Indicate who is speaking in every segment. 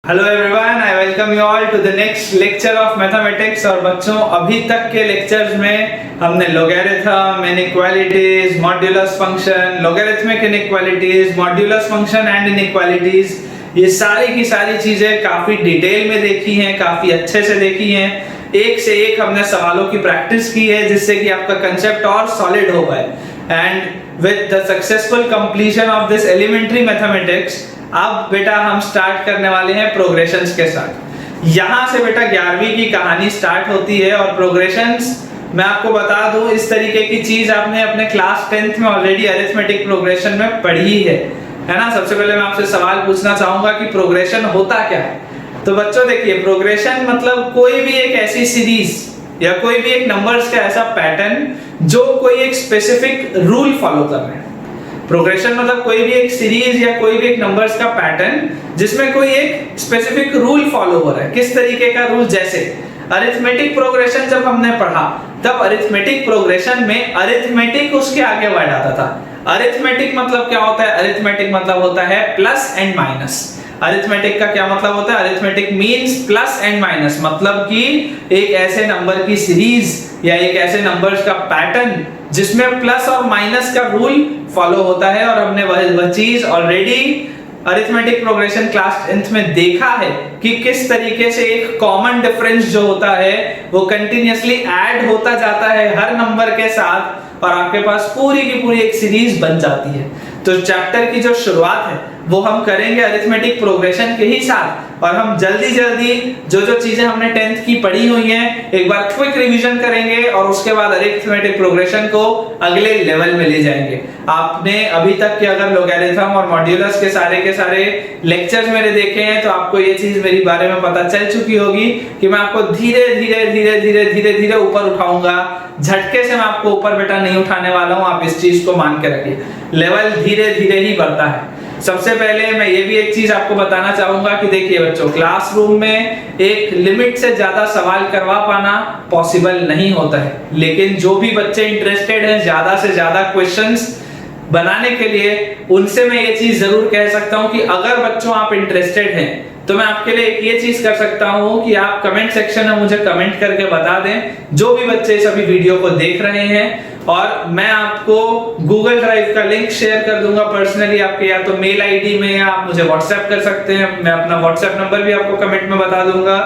Speaker 1: Hello everyone, I welcome you all to the next lecture of mathematics. और बच्चों, अभी तक के लेक्चर्स में हमने logarithm, inequalities, modulus function, logarithmic inequalities, modulus function and inequalities, ये सारी की सारी चीजें काफी डिटेल में देखी हैं, काफी अच्छे से देखी हैं। एक से एक हमने सवालों की प्रैक्टिस की है जिससे कि आपका कंसेप्ट और सॉलिड हो पाए। And with the successful completion of this elementary mathematics, अब बेटा हम स्टार्ट करने वाले हैं प्रोग्रेशंस के साथ। यहां से बेटा 11वीं की कहानी स्टार्ट होती है। और प्रोग्रेशंस मैं आपको बता दूं, इस तरीके की चीज आपने अपने क्लास 10th में ऑलरेडी अरिथमेटिक प्रोग्रेशन में पढ़ी है ना। सबसे पहले मैं आपसे सवाल पूछना चाहूंगा कि प्रोग्रेशन होता क्या है। तो बच्चों देखिए, प्रोग्रेशन मतलब कोई भी एक ऐसी सीरीज या कोई भी एक नंबर्स का ऐसा पैटर्न जो कोई एक स्पेसिफिक रूल फॉलो कर रहे हैं। प्रोग्रेशन मतलब कोई भी एक सीरीज या कोई भी एक नंबर्स का पैटर्न जिसमें कोई एक स्पेसिफिक रूल फॉलो हो रहा है। किस तरीके का रूल? जैसे अरिथमेटिक प्रोग्रेशन जब हमने पढ़ा तब अरिथमेटिक प्रोग्रेशन में अरिथमेटिक उसके आगे वर्ड आता था। अरिथमेटिक मतलब क्या होता है? अरिथमेटिक मतलब होता है प्लस एंड माइनस। अरिथमेटिक का क्या मतलब होता है? Arithmetic means plus and minus, मतलब कि एक ऐसे नंबर की सीरीज या एक ऐसे नंबर्स का पैटर्न जिसमें प्लस और माइनस का रूल फॉलो होता है। और हमने वह चीज already arithmetic progression class 10th में देखा है कि किस तरीके से एक कॉमन डिफरेंस जो होता है वो कंटिन्यूअसली ऐड होता जाता है हर नंबर के साथ और आपके पास पूरी की पूरी एक सीरीज बन जाती है। तो चैप्टर की जो शुरुआत है वो हम करेंगे अरिथमेटिक प्रोग्रेशन के ही साथ। और हम जल्दी जल्दी जो जो चीजें हमने 10th की पढ़ी हुई हैं एक बार क्विक रिवीजन करेंगे और उसके बाद अरिथमेटिक प्रोग्रेशन को अगले लेवल में ले जाएंगे। आपने अभी तक के अगर लोगैरिथम और मॉड्यूलस के सारे लेक्चर्स मेरे देखे हैं तो आपको ये चीज मेरे बारे में पता चल चुकी होगी कि मैं आपको धीरे धीरे ऊपर उठाऊंगा। झटके से मैं आपको ऊपर बेटा नहीं उठाने वाला हूं, आप इस चीज को मान के रखिए। लेवल धीरे धीरे ही बढ़ता है। सबसे पहले मैं ये भी एक चीज आपको बताना चाहूंगा कि देखिए बच्चों, क्लासरूम में एक लिमिट से ज्यादा सवाल करवा पाना पॉसिबल नहीं होता है, लेकिन जो भी बच्चे इंटरेस्टेड हैं ज्यादा से ज्यादा क्वेश्चंस बनाने के लिए, उनसे मैं ये चीज जरूर कह सकता हूं कि अगर बच्चों आप इंटरेस्टेड हैं तो मैं आपके लिए एक ये चीज कर सकता हूं कि आप कमेंट सेक्शन में मुझे कमेंट करके बता दें, जो भी बच्चे इस अभी वीडियो को देख रहे हैं, और मैं आपको गूगल ड्राइव का लिंक शेयर कर दूंगा पर्सनली आपके या तो मेल आईडी में, या आप मुझे व्हाट्सएप कर सकते हैं। मैं अपना व्हाट्सएप नंबर भी आपको कमेंट में बता दूंगा,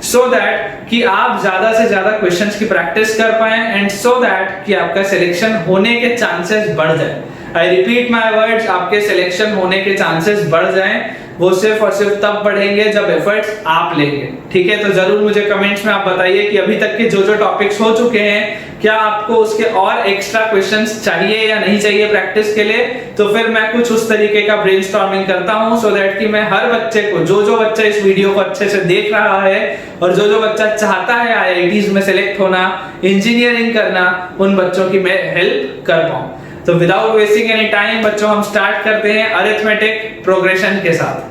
Speaker 1: सो दैट कि आप ज्यादा से ज्यादा क्वेश्चंस की प्रैक्टिस कर पाएं एंड सो दैट कि आपका सिलेक्शन होने के चांसेस बढ़ जाए। आई रिपीट माय वर्ड्स, आपके सिलेक्शन होने के चांसेस बढ़ जाएं। वो सिर्फ और सिर्फ तब बढ़ेंगे जब एफर्ट्स आप लेंगे। ठीक है, तो जरूर मुझे कमेंट्स में आप बताइए कि अभी तक के जो जो टॉपिक्स हो चुके हैं क्या आपको उसके और एक्स्ट्रा क्वेश्चंस चाहिए या नहीं चाहिए प्रैक्टिस के लिए। तो फिर मैं कुछ उस तरीके का ब्रेनस्टॉर्मिंग करता हूं सो दैट कि मैं हर बच्चे को, जो बच्चा इस वीडियो को अच्छे से देख रहा है और जो बच्चा चाहता है आईआईटीज में सिलेक्ट होना, इंजीनियरिंग करना, उन बच्चों की मैं हेल्प कर पाऊं। तो विदाउट वेस्टिंग एनी टाइम बच्चों, हम स्टार्ट करते हैं अरिथमेटिक प्रोग्रेशन के साथ।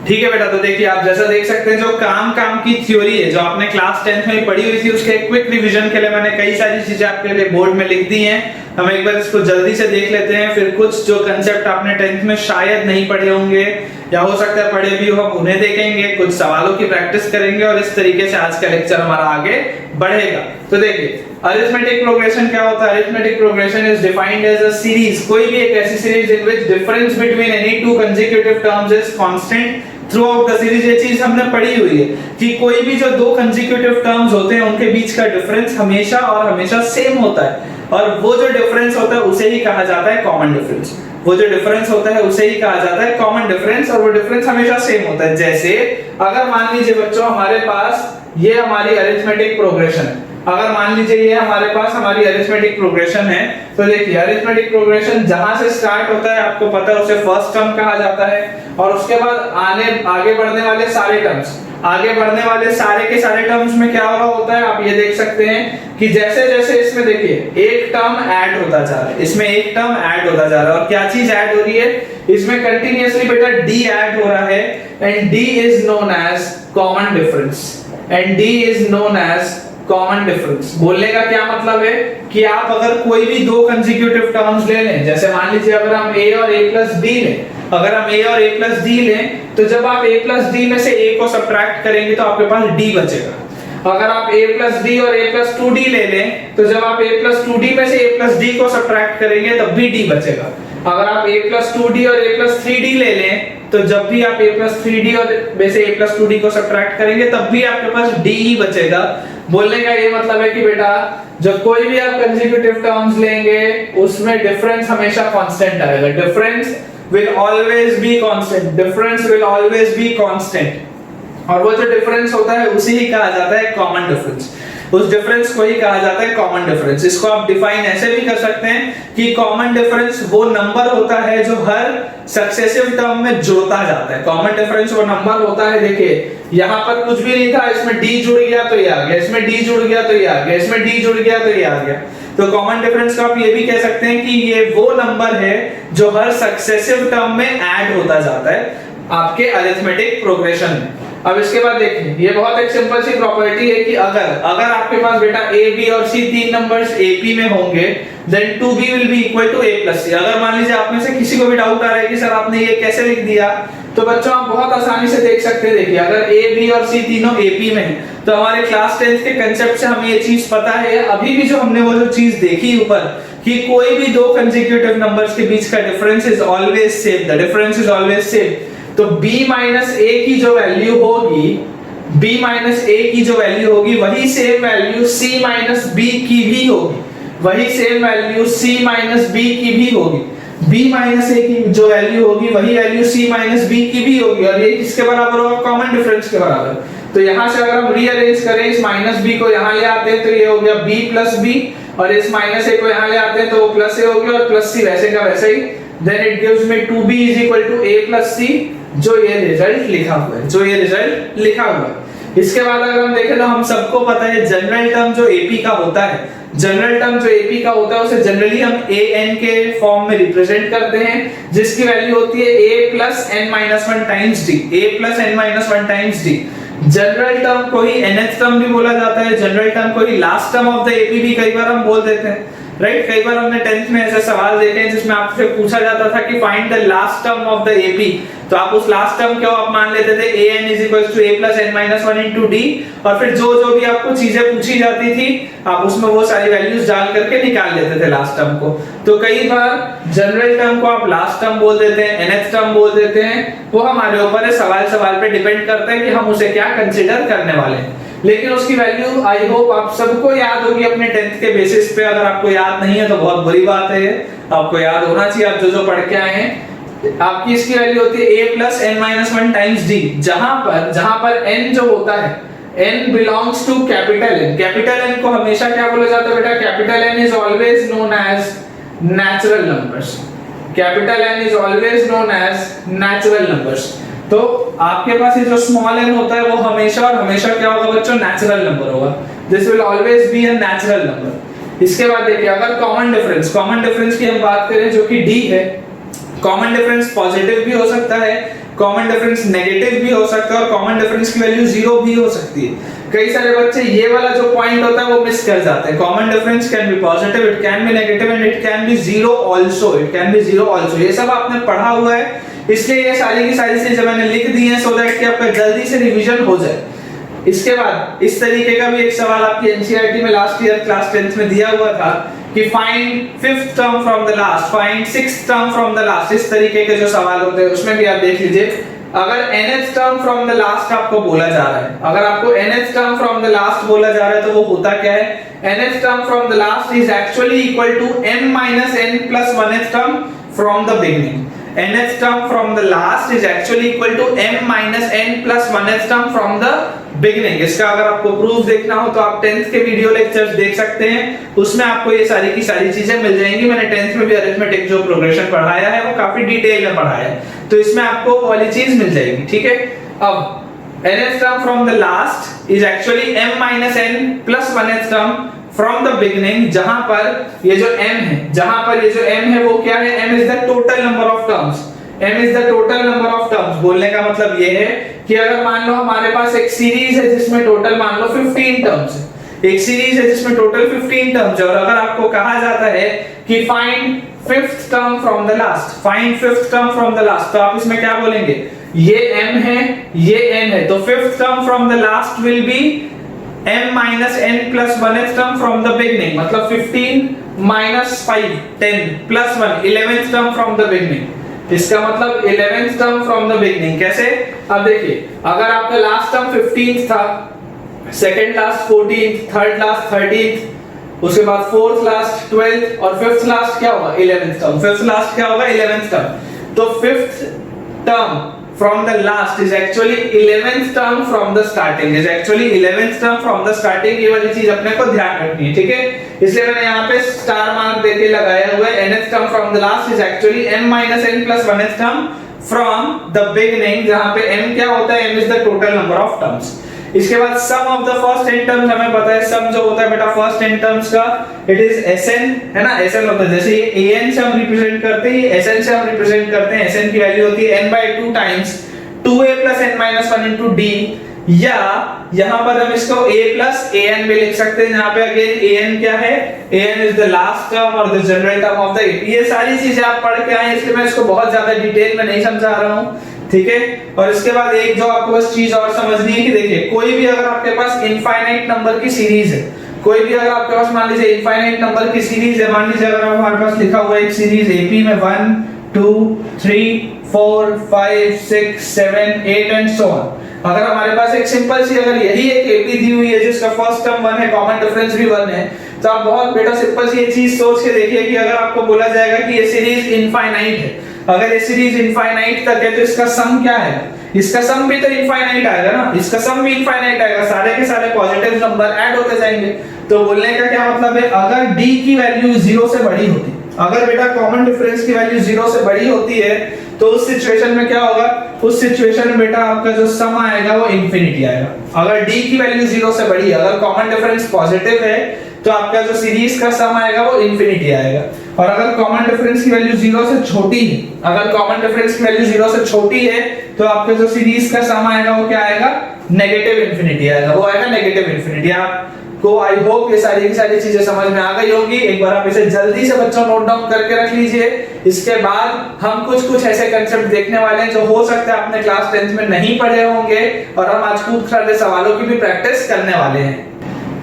Speaker 1: ठीक है बेटा, तो देखिए आप जैसा देख सकते हैं जो काम की थ्योरी है जो आपने क्लास 10th में पढ़ी हुई थी, उसके क्विक रिवीजन के लिए मैंने कई सारी चीजें आपके लिए बोर्ड में लिख दी हैं। हम एक बार इसको जल्दी से देख लेते हैं, फिर कुछ जो कंसेप्ट आपने 10th में शायद नहीं पढ़े होंगे या हो सकता है पढ़े भी हो, हम उन्हें देखेंगे, कुछ सवालों की प्रैक्टिस करेंगे और इस तरीके से आज का लेक्चर हमारा आगे बढ़ेगा। तो देखिए अरिथमेटिक प्रोग्रेशन क्या होता है? Arithmetic progression is defined as a series, कोई भी एक ऐसी series in which difference between any two consecutive terms is constant throughout the series. ये चीज हमने पढ़ी हुई है कि कोई भी जो दो कंसेक्यूटिव टर्म्स होते हैं उनके बीच का डिफरेंस हमेशा और हमेशा सेम होता है, और वो जो डिफरेंस होता है उसे ही कहा जाता है कॉमन डिफरेंस। वो जो डिफरेंस होता है उसे ही कहा जाता है कॉमन डिफरेंस, और वो डिफरेंस हमेशा सेम होता है। जैसे अगर मान लीजिए बच्चों हमारे पास ये हमारी अरिथमेटिक प्रोग्रेशन है, अगर मान लीजिए ये हमारे पास हमारी अरिथमेटिक प्रोग्रेशन है, तो देखिए अरिथमेटिक प्रोग्रेशन जहां से स्टार्ट होता है आपको पता है उसे फर्स्ट टर्म कहा जाता है, और उसके बाद आगे बढ़ने वाले सारे टर्म्स, आगे बढ़ने वाले सारे के सारे टर्म्स में क्या हो रहा होता है आप ये देख सकते हैं कि जैसे जैसे इसमें देखिए एक टर्म ऐड होता जा रहा है, इसमें एक टर्म ऐड होता जा रहा है, और क्या चीज ऐड हो रही है इसमें? कंटिन्यूअसली बेटा डी ऐड हो रहा है, and D is known as common difference, and D is known as common difference. बोलने का क्या मतलब है कि आप अगर कोई भी दो कंसेक्यूटिव टर्म्स ले लें, जैसे मान लीजिए अगर हम a और a प्लस b लें, अगर हम a और a प्लस d लें तो जब आप a प्लस d में से a को सब्ट्रैक्ट करेंगे तो आपके पास d बचेगा। अगर आप a प्लस d और a प्लस 2d ले लें तो जब आप a प्लस 2d में से a प्लस d को सब्ट्रैक्ट करेंगे तब भी d बचेगा। अगर आप a प्लस 2d और a प्लस 3d ले लें तो जब भी आप a प्लस 3d और में से a प्लस 2d को सब्ट्रैक्ट करेंगे तब भी आपके पास d ही बचेगा। बोलने का ये मतलब है कि बेटा जब कोई भी आप कंसेक्यूटिव टर्म्स लेंगे उसमें डिफरेंस हमेशा कांस्टेंट आएगा। Difference will always be constant, difference will always be constant. और वो जो डिफरेंस होता है उसी ही कहा जाता है कॉमन डिफरेंस। उस डिफरेंस को ही कहा जाता है कॉमन डिफरेंस। इसको आप डिफाइन ऐसे भी कर सकते हैं कि कॉमन डिफरेंस वो नंबर होता है जो हर सक्सेसिव टर्म में जुड़ता जाता है। कॉमन डिफरेंस वो नंबर होता है, देखिए यहाँ पर कुछ भी नहीं था, इसमें d जुड़ गया तो ये आ गया, इसमें d जुड़ गया तो ये आ गया, इसमें d जुड़ गया तो ये आ गया। तो कॉमन डिफरेंस को आप ये भी कह सकते हैं कि ये वो नंबर है जो हर सक्सेसिव टर्म में ऐड होता जाता है आपके अरिथमेटिक प्रोग्रेशन में। अब इसके बाद देखिए ये बहुत एक सिंपल सी प्रॉपर्टी है कि अगर आपके पास बेटा a b और c तीन नंबर्स ap में होंगे then 2b will be equal to a plus c। अगर मान लीजिए आप में से किसी को भी डाउट आ रहा है कि सर आपने ये कैसे लिख दिया, तो बच्चों आप बहुत आसानी से देख सकते हैं। देखिए अगर a b और c तीनों ap में हैं तो हमारे क्लास 10th के कांसेप्ट से हमें ये चीज पता है। अभी भी जो हमने वो जो चीज देखी ऊपर कि कोई भी दो कंसेक्यूटिव नंबर्स के बीच का difference is always same, the difference is always same. तो b माइनस a की जो वैल्यू होगी, b माइनस a की जो वैल्यू होगी वही same value c minus b की भी होगी, वही same value c minus b की भी होगी। b माइनस a की जो वैल्यू होगी वही वैल्यू c माइनस b की भी होगी और ये किसके बराबर होगा? कॉमन डिफरेंस के बराबर। तो यहाँ से अगर हम रीअरेंज करें इस माइनस b को यहाँ ले आते हैं तो ये हो गया b प्लस b और इस माइनस a को यहाँ ले आते हैं तो वो प्लस a हो गया और प्लस c वैसे का वैसे ही। Then it gives me 2b is equal to a plus c, जो ये रिजल्ट लिखा हुआ है, जो ये रिजल्ट लिखा हुआ है। इसके बाद अगर हम देखें तो हम सबको पता है जनरल टर्म जो AP का होता है, जनरल टर्म जो AP का होता है उसे जनरली हम an के फॉर्म में रिप्रेजेंट करते हैं जिसकी वैल्यू होती है a plus n minus 1 times d, a plus n minus 1 times d। General term को ही nth टर्म भी बोला जाता है, जनरल टर्म को ही last term of the AP भी कई बार हम बोल देते हैं, राइट। कई बार हमने 10th में ऐसे सवाल देखे हैं जिसमें आपसे पूछा जाता था कि find the last term of the AP, तो आप उस लास्ट टर्म को आप मान लेते थे an is equals to a plus n minus 1 into d और फिर जो भी आपको चीजें पूछी जाती थी आप उसमें वो सारी वैल्यूज डाल करके निकाल लेते थे लास्ट टर्म को। तो कई बार जनरल टर्म को आप लास्ट टर्म बोल देते हैं, nth टर्म बोल देते हैं, वो हमारे ऊपर है, सवाल पे डिपेंड करता है कि हम उसे क्या कंसीडर करने वाले हैं। लेकिन उसकी वैल्यू आई होप आप सबको याद होगी अपने 10th के बेसिस पे। अगर आपको याद नहीं है तो बहुत बुरी बात है, आपको याद होना चाहिए, आप जो पढ़ के आए हैं। आपकी इसकी वैल्यू होती है a plus n minus 1 times d, जहां पर n जो होता है n belongs to capital N। Capital N को हमेशा क्या बोला जाता है बेटा? Capital N is always known as natural numbers, capital N is always known as natural numbers. तो आपके पास ये जो स्मॉल n होता है वो हमेशा और हमेशा क्या होगा बच्चों? नेचुरल नंबर होगा। This will always be a natural number. इसके बाद देखिए अगर कॉमन डिफरेंस की हम बात करें जो कि d है, कॉमन डिफरेंस पॉजिटिव भी हो सकता है, कॉमन डिफरेंस नेगेटिव भी हो सकता है और कॉमन डिफरेंस की वैल्यू 0 भी हो सकती है। कई सारे बच्चे ये वाला जो पॉइंट होता है वो मिस कर जाते हैं। Common difference can be positive, it can be negative and it can be 0 also, it can be 0 also. ये सब आपने पढ़ा हुआ है, इसलिए ये सारी की सारी चीजें मैंने लिख दी हैं सो दैट कि आपका जल्दी से रिवीजन हो जाए। इसके बाद इस तरीके का भी एक सवाल आपकी एनसीईआरटी में लास्ट ईयर क्लास 10th में दिया हुआ था कि find 5th term from the last, find 6th term from the last. इस तरीके के जो सवाल होते हैं उसमें भी आप देख लीजिए अगर nth term from the last आपको बोला जा रहा है, अगर आपको nth term from the last बोला जा रहा है तो वो होता क्या है? nth term from the last is actually equal to m minus n plus 1th term from the beginning. nth term from the last is actually equal to m minus n plus 1th term from the beginning. इसका अगर आपको proof देखना हो तो आप 10th के video lectures देख सकते हैं, उसमें आपको ये सारी की सारी चीजें मिल जाएंगी। मैंने 10th में भी अरिथमेटिक जो प्रोग्रेशन पढ़ाया है वो काफी डिटेल में पढ़ाया है, तो इसमें आपको वो वाली चीज मिल जाएगी, ठीक है। अब nth term from the last is actually m minus n plus 1th term from the beginning, जहां पर ये जो m है, जहां पर ये जो m है वो क्या है? m is the total number of terms, m is the total number of terms। बोलने का मतलब ये है कि अगर मान लो हमारे पास एक सीरीज है जिसमें टोटल मान लो 15 टर्म्स है, एक सीरीज है जिसमें टोटल 15 टर्म्स है और अगर आपको कहा जाता है कि find fifth term from the last, find fifth term from the last. तो आप इसमें क्या बोलेंगे, ये m है, ये n है, तो fifth term from the last will be m minus n plus 1th term from the beginning, मतलब 15 minus 5 10 plus 1 11th term from the beginning। इसका मतलब 11th term from the beginning। कैसे, अब देखिए, अगर आपका लास्ट टर्म 15th था, second last 14th, third last 13th, उसके बाद फोर्थ लास्ट 12th और फिफ्थ लास्ट क्या होगा 11th टर्म। फिफ्थ लास्ट क्या होगा 11th टर्म। तो fifth term from the last is actually 11th term from the starting, is actually 11th term from the starting। ये वाली चीज अपने को ध्यान रखनी है, ठीक है। इसलिए मैंने यहाँ पे स्टार मार्क देके लगाया हुआ है। nth term from the last is actually m minus n plus 1th term from the beginning, जहाँ पे m क्या होता है, m is the total number of terms। इसके बाद sum of the first n terms, हमें पता है सम जो होता है बेटा फर्स्ट n टर्म्स का, इट इज sn, है ना। sn होता है, जैसे ये an से हम रिप्रेजेंट करते हैं, ये sn से हम रिप्रेजेंट करते हैं। sn की वैल्यू होती है n/2 times 2a plus n minus 1 into d, या यहां पर हम इसको a plus an भी लिख सकते हैं, जहां पे अगेन an क्या है, an is the last term और the general term of the। ये सारी चीजें आप पढ़ के आए, इसलिए मैं इसको बहुत ज्यादा डिटेल में नहीं समझा रहा हूं, ठीक है। और इसके बाद एक जो आपको बस चीज और समझनी है कि देखिए, कोई भी अगर आपके पास इनफाइनाइट नंबर की सीरीज है, कोई भी अगर आपके पास मान लीजिए इनफाइनाइट नंबर की सीरीज है, मान लीजिए अगर हमारे पास लिखा हुआ है एक सीरीज AP में 1 2 3 4 5 6 7 8 एंड सो ऑन। अगर हमारे पास एक सिंपल सी अगर यही एक AP दी हुई है जिसका फर्स्ट टर्म 1 है, कॉमन डिफरेंस भी 1 है, तो आप बहुत बेटा सिंपल सी ये चीज सोच के देखिए कि अगर आपको बोला जाएगा कि ये सीरीज इनफाइनाइट है, अगर ये सीरीज इनफाइनाइट तक है, तो इसका सम क्या है, इसका सम भी तो इनफाइनाइट आएगा ना, इसका सम भी इनफाइनाइट आएगा, सारे के सारे पॉजिटिव नंबर ऐड होते जाएंगे। तो बोलने का क्या मतलब है, अगर d की वैल्यू 0 से बड़ी होती, अगर बेटा कॉमन डिफरेंस की वैल्यू 0 से बड़ी होती है, तो उस सिचुएशन में क्या होगा, उस सिचुएशन में बेटा आपका जो सम आएगा वो इंफिनिटी आएगा। अगर d की वैल्यू 0 से बड़ी है, अगर कॉमन डिफरेंस पॉजिटिव है, तो आपका जो सीरीज का सम आएगा वो इंफिनिटी आएगा। और अगर कॉमन डिफरेंस की वैल्यू 0 से छोटी है, अगर कॉमन डिफरेंस की वैल्यू 0 से छोटी है, तो आपका जो सीरीज का सम आएगा वो क्या आएगा, नेगेटिव इंफिनिटी आएगा, वो आएगा नेगेटिव इंफिनिटी। आपको आई होप ये सारी की सारी चीजें समझ में आ गई होंगी। एक बार आप इसे जल्दी से बच्चों नोट डाउन करके रख लीजिए। इसके बाद हम कुछ ऐसे कंसेप्ट देखने वाले हैं जो हो सकता है आपने क्लास 10th में नहीं पढ़े होंगे, और हम आज कूद खरादे सवालों की भी प्रैक्टिस करने वाले हैं,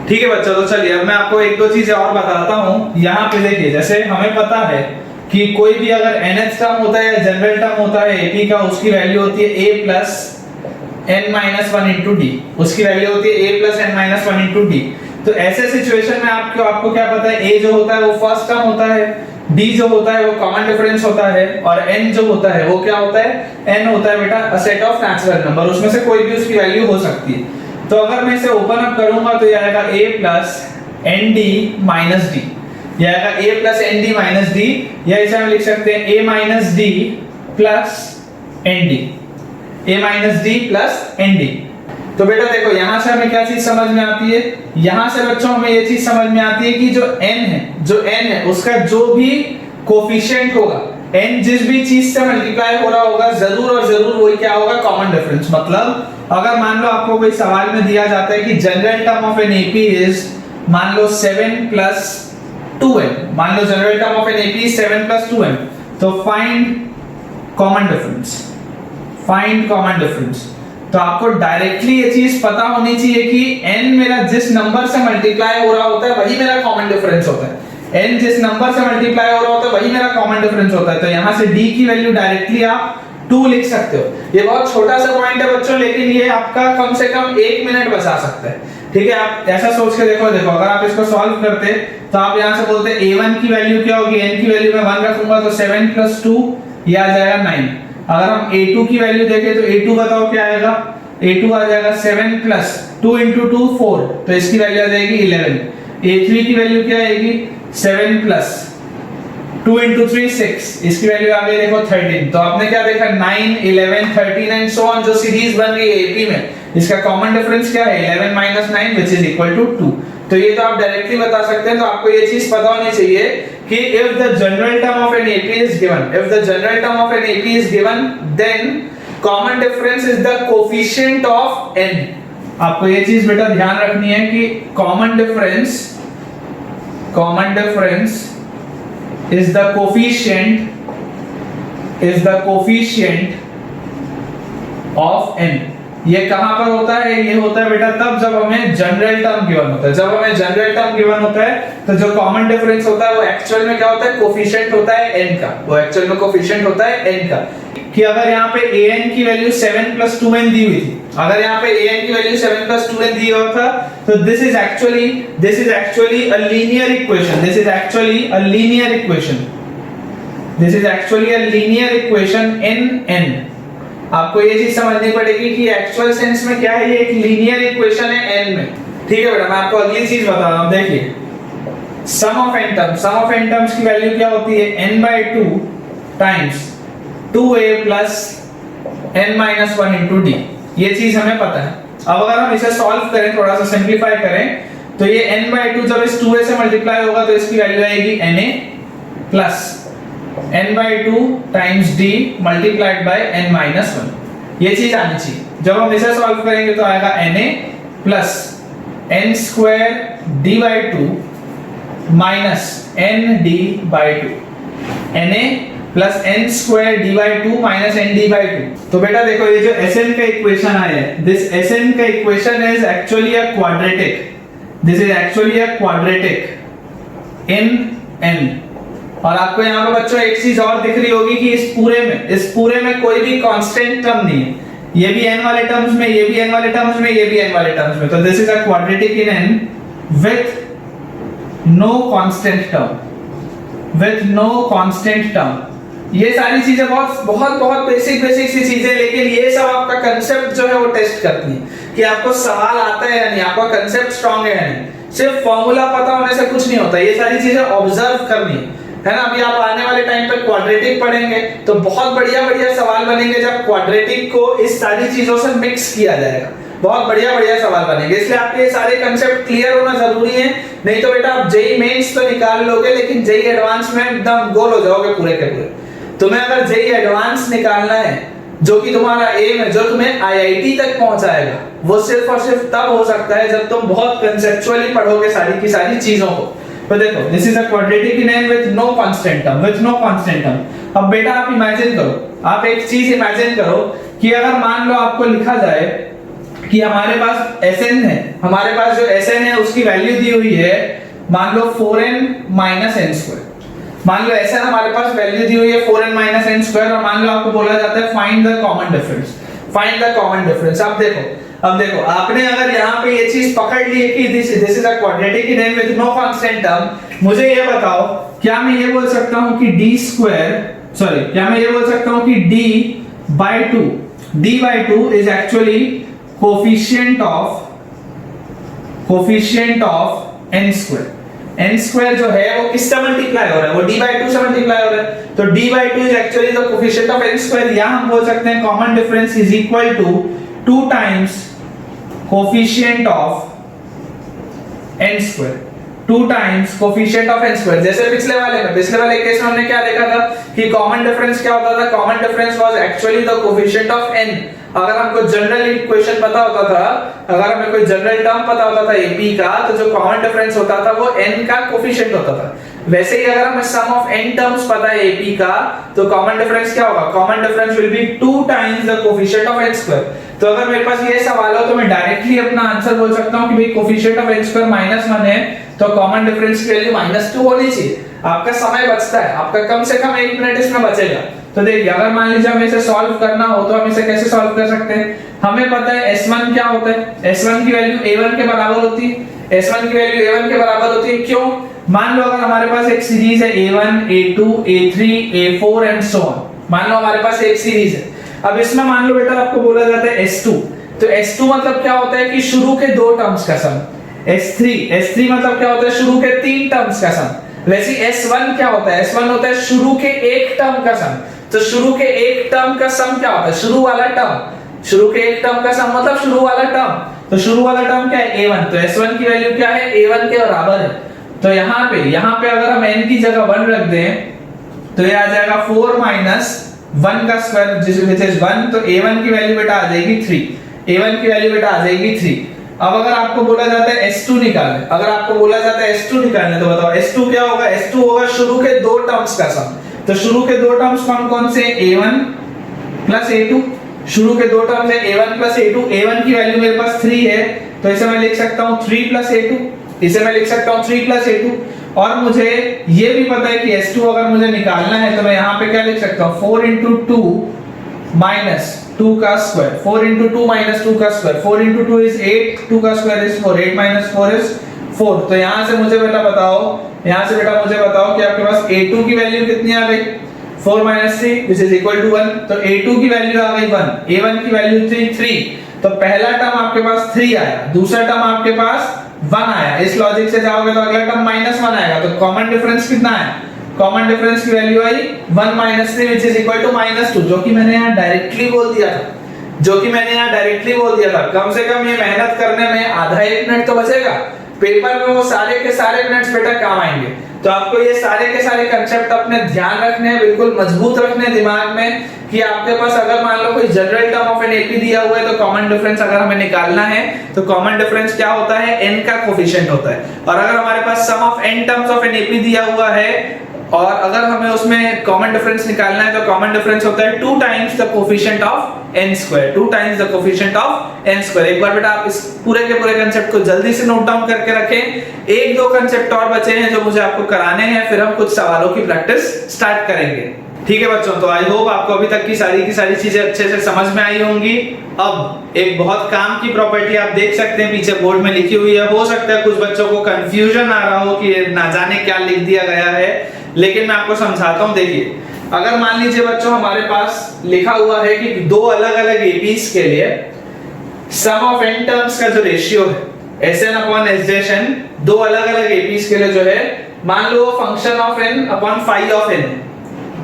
Speaker 1: ठीक है बच्चों। तो चलिए अब मैं आपको एक दो चीजें और बताता हूँ। यहाँ पे देखिए, जैसे हमें पता है कि कोई भी अगर nth टर्म होता है या जनरल टर्म होता है AP का, उसकी वैल्यू होती है a plus n minus 1 into d, उसकी वैल्यू होती है a plus n minus 1 into d। तो ऐसे सिचुएशन में आपको क्या पता है, a जो होता है वो फर्स्ट टर्म होता है, d जो होता है वो कॉमन डिफरेंस होता है, और n जो होता है वो क्या होता है, n होता है बेटा a set of natural number, उसमें से कोई भी उसकी वैल्यू हो सकती है। तो अगर मैं इसे ओपन अप करूंगा तो ये आएगा a plus nd minus d, ये आएगा a plus nd minus d, या इसे हम लिख सकते हैं a minus d plus nd, a minus d plus nd। तो बेटा देखो, यहां से हमें क्या चीज समझ में आती है, यहां से बच्चों हमें ये चीज समझ में आती है कि जो n है उसका जो भी कोफिशिएंट होगा, n जिस भी चीज से मल्टीप्लाई हो रहा होगा, जरूर और जरूर वही क्या होगा, कॉमन डिफरेंस। मतलब अगर मान लो आपको कोई सवाल में दिया जाता है कि general term of n AP is, मान लो 7 plus 2n, मान लो general term of n AP is 7 plus 2n, तो find common difference, find common difference. तो आपको डायरेक्टली ये चीज पता होनी चाहिए कि n मेरा जिस नंबर से मल्टीप्लाई हो रहा होता है वही मेरा कॉमन डिफरेंस होता है, n जिस नंबर से मल्टीप्लाई हो रहा होता है वही मेरा कॉमन डिफरेंस होता है। तो यहाँ से d की वैल्यू डायरेक्टली आप 2 लिख सकते हो। ये बहुत छोटा सा पॉइंट है बच्चों, लेकिन ये आपका कम से कम 1 मिनट बचा सकता है, ठीक है। आप ऐसा सोच के देखो अगर आप इसको सॉल्व करते तो आप यहाँ से बोलते a1 की वैल्यू क्या होगी, n की वैल्यू में 1 रखूंगा तो 7 plus 2 ये आ जाएगा 9। अगर हम a2 की वैल्यू देखें तो a2 बताओ क्या आएगा, a2 आ जाएगा 7 plus 2 into 2 4, तो इसकी वैल्यू आ जाएगी 11। a3 की वैल्यू क्या आएगी, 7 plus 2 into 3 6, इसकी वैल्यू आ गई देखो 13। तो आपने क्या देखा, 9 11 13 एंड सो ऑन जो सीरीज बन गई AP में, इसका कॉमन डिफरेंस क्या है, 11 minus 9 which is equal to 2। तो ये तो आप डायरेक्टली बता सकते हैं। तो आपको ये चीज पता होनी चाहिए कि if the general term of an AP is given, if the general term of an AP is given, then common difference is the coefficient of n। आपको ये चीज बेटा ध्यान रखनी है कि common difference is the coefficient of n। ये कहां पर होता है? ये होता है बेटा तब जब हमें जनरल टर्म गिवन होता है। जब हमें जनरल टर्म गिवन होता है तो जो कॉमन डिफरेंस होता है वो एक्चुअल में क्या होता है? कोफिशिएंट होता है n का। वो एक्चुअल में कोफिशिएंट होता है n का। कि अगर यहाँ पे an की वैल्यू 7 + 2n दी हुई थी, अगर यहाँ पे an की वैल्यू 7 + 2n दी हुआ था, तो this is actually a linear equation. This is actually a linear equation in n। आपको ये चीज समझनी पड़ेगी कि एक्चुअल सेंस में क्या है, ये एक लीनियर इक्वेशन है n में। ठीक है बेटा, मैं आपको अगली चीज बता रहा हूं। देखिए सम ऑफ n टर्म्स की वैल्यू क्या होती है? n/2 times 2a + n-1 * d। ये चीज हमें पता है। अब अगर हम इसे सॉल्व करें, थोड़ा सा सिंपलीफाई करें, तो ये n/2 जब इस 2a से मल्टीप्लाई होगा तो इसकी वैल्यू आएगी na plus n/2 times d multiplied by n-1। ये चीज आनी चाहिए। जब हम इसे सॉल्व करेंगे तो आएगा na plus n² d/2 minus n/d/2। na plus n² d/2 minus n/d/2। तो बेटा देखो, ये जो Sn का इक्वेशन आया है, दिस Sn का equation is actually a quadratic. This is actually a quadratic in n। और आपको यहाँ पे बच्चों एक चीज और दिख रही होगी कि इस पूरे में कोई भी कांस्टेंट टर्म नहीं है। ये भी n वाले टर्म्स में, ये भी n वाले टर्म्स में, ये भी n वाले टर्म्स में। तो this is a quadratic in n with no constant term. ये सारी चीजें बहुत बेसिक सी चीजें, लेकिन ये सब आपका कंसेप्ट जो है वो टेस्ट करती है कि आपको सवाल आता है या नहीं, आपका कंसेप्ट स्ट्रांग है या नहीं। सिर्फ फॉर्मूला पता होने से कुछ नहीं होता, ये सारी चीजें ऑब्जर्व करनी है ना। अभी आप आने वाले टाइम पे क्वाड्रेटिक पढ़ेंगे तो बहुत बढ़िया सवाल बनेंगे जब क्वाड्रेटिक को इस सारी चीजों से मिक्स किया जाएगा। बहुत बढ़िया सवाल बनेंगे। इसलिए आपके ये सारे कंसेप्ट क्लियर होना जरूरी है, नहीं तो बेटा आप जेई मेंस तो निकाल लोगे लेकिन जेई एडवांस में एकदम गोल हो जाओगे पूरे के पूरे। तुम्हें अगर जेई एडवांस निकालना है, जो कि तुम्हारा एम है, जो तुम्हें आईआईटी तक पहुंचाएगा, वो सिर्फ और सिर्फ तब हो सकता है जब तुम बहुत कंसेप्चुअली पढ़ोगे सारी की सारी चीजों को। तो देखो, this is a quadratic in n with no constant term. अब बेटा आप इमेजिन करो, आप एक चीज इमेजिन करो कि अगर मान लो आपको लिखा जाए कि हमारे पास Sn है, हमारे पास जो Sn है उसकी वैल्यू दी हुई है मान लो 4n - n²। मान लो Sn हमारे पास वैल्यू दी हुई है 4n - n² और मान लो आपको बोला जाता है फाइंड द कॉमन डिफरेंस। अब देखो आपने अगर यहाँ पे ये चीज पकड़ ली है कि this is a quadratic in n with no constant term, मुझे ये बताओ क्या मैं ये बोल सकता हूँ कि d/2 is actually coefficient of n² जो है वो किससे मल्टीप्लाई हो रहा है? वो d/2 से मल्टीप्लाई हो रहा है। तो d/2 is actually the coefficient of n²। या हम बोल सकते हैं common difference is equal to 2 times coefficient of n²। 2 times coefficient of n²। जैसे पिछले वाले केस में हमने क्या देखा था कि कॉमन डिफरेंस क्या होता था? Common difference was actually the coefficient of n। अगर हमको जनरल इक्वेशन पता होता था, अगर हमें कोई जनरल टर्म पता होता था AP का, तो जो कॉमन डिफरेंस होता था वो n का कोफिशिएंट होता था। वैसे ही अगर हमें सम ऑफ n टर्म्स पता है AP का, तो कॉमन डिफरेंस क्या होगा? Common difference will be 2 times the coefficient of n²। तो अगर मेरे पास ये सवाल हो तो मैं डायरेक्टली अपना आंसर बोल सकता हूं कि भाई कोफिशिएंट ऑफ n² -1 है, तो कॉमन डिफरेंस की वैल्यू -2 होनी चाहिए। आपका समय बचता है, आपका कम से कम 1 मिनट इसमें बचेगा। तो देखिए, अगर मान लीजिए हमें इसे सॉल्व करना हो तो हम इसे कैसे सॉल्व कर सकते हैं? हमें पता है S1 क्या होता है। S1 की वैल्यू A1 के बराबर होती है। S1 की वैल्यू A1 के बराबर होती है। क्यों? मान लो अगर हमारे पास एक सीरीज है A1 A2 A3 A4 and so on. मान लो हमारे पास एक सीरीज है। अब इसमें मान लो बेटा आपको बोला जाता है S2। तो S2 मतलब क्या होता है कि शुरू के 2 टर्म्स का सम। S3 मतलब क्या होता है? शुरू के 3 टर्म्स का सम। वैसे S1 क्या होता है? S1 होता है शुरू के 1 टर्म का सम। तो शुरू के 1 टर्म का सम क्या होता है? शुरू वाला टर्म। शुरू के 1 टर्म का सम मतलब शुरू वाला टर्म। तो शुरू वाला टर्म क्या है? A1। तो S1 की वैल्यू क्या है? A1 के बराबर है। तो यहाँ पे अगर हम n की जगह 1 रख दें तो ये आ जाएगा 4 - 1 का स्क्वायर विच इज 1। तो A1 की वैल्यू बेटा आ जाएगी 3। A1 की वैल्यू बेटा आ जाएगी 3। अब अगर आपको बोला जाता है S2 निकालने, अगर आपको बोला जाता है S2 निकालने, तो बताओ S2 क्या होगा? S2 होगा शुरू के दो टर्म्स का सम। तो शुरू के दो टर्म्स कौन कौन से? A1 plus A2। शुरू के दो टर्म्स है A1 प्लस A2। A1 की वैल्यू मेरे पास 3 है, तो इसे मैं लिख सकता हूँ 3 प्लस A2। इसे मैं लिख सकता हूँ 3 प्लस A2। और मुझे ये भी पता है कि S2 अगर मुझे निकालना है, तो मैं यहाँ पे क्या लिख सकता हूँ? 4 into 2 minus 2 का स्क्वायर। 4 into 2 minus 2 का स्क्वायर। 4 into 2 is 8, 2 का स्क्वायर is 4, 8 minus 4 is 4। तो यहाँ से मुझे बेटा बताओ, यहाँ से बेटा मुझे बताओ कि आपके पास A2 की वैल्यू कितनी आ गई? 4 minus 3 which is equal to 1। तो A2 की वैल्यू आ गई 1, A1 की वैल्यू थी 3। तो पहला टर्म आपके पास 3 आया, दूसरा टर्म आपके पास 1 आया। इस लॉजिक से जाओगे तो अगला टर्म -1 आएगा। तो कॉमन डिफरेंस कितना है? कॉमन डिफरेंस की value I 1 minus 3 which is equal to -2, जो कि मैंने यहाँ डायरेक्टली बोल दिया था, जो कि मैंने यहाँ डायरेक्टली बोल दिया था। कम से कम ये मेहनत करने में आधा 1 मिनट तो बचेगा, पेपर में वो सारे के सारे मिनट्स बेटा काम आएंगे। तो आपको ये सारे के सारे कंसेप्ट अपने ध्यान रखने हैं, बिल्कुल मजबूत रखने हैं दिमाग में, कि आपके पास अगर मान लो कोई general term of n AP दिया हुआ है, तो कॉमन डिफरेंस अगर हमें निकालना है, तो कॉमन डिफरेंस क्या होता है? n का कोफिशिएंट होता है। और अगर हमारे पास sum of n terms of n AP दिया हुआ है, और अगर हमें उसमें कॉमन डिफरेंस निकालना है, तो कॉमन डिफरेंस होता है 2 times the coefficient of n square. 2 times the coefficient of n square. एक बार बेटा आप इस पूरे के पूरे कांसेप्ट को जल्दी से नोट डाउन करके रखें। एक दो कांसेप्ट और बचे हैं जो मुझे आपको कराने हैं, फिर हम कुछ सवालों की प्रैक्टिस स्टार्ट करेंगे। ठीक है बच्चों, तो आई होप आपको अभी तक की सारी चीजें अच्छे से समझ में आई होंगी। अब एक बहुत काम की प्रॉपर्टी आप देख सकते हैं पीछे बोर्ड में लिखी हुई है। हो सकता है कुछ बच्चों को कंफ्यूजन आ रहा हो कि ना जाने क्या लिख दिया गया है, लेकिन मैं आपको समझाता हूं। देखिए, अगर मान लीजिए बच्चों हमारे पास लिखा हुआ है कि दो अलग अलग एपीज के लिए सम ऑफ n टर्म्स का जो रेशियो है Sn upon S dash n, दो अलग अलग एपीज के लिए जो है, मान लो function of n upon phi of n,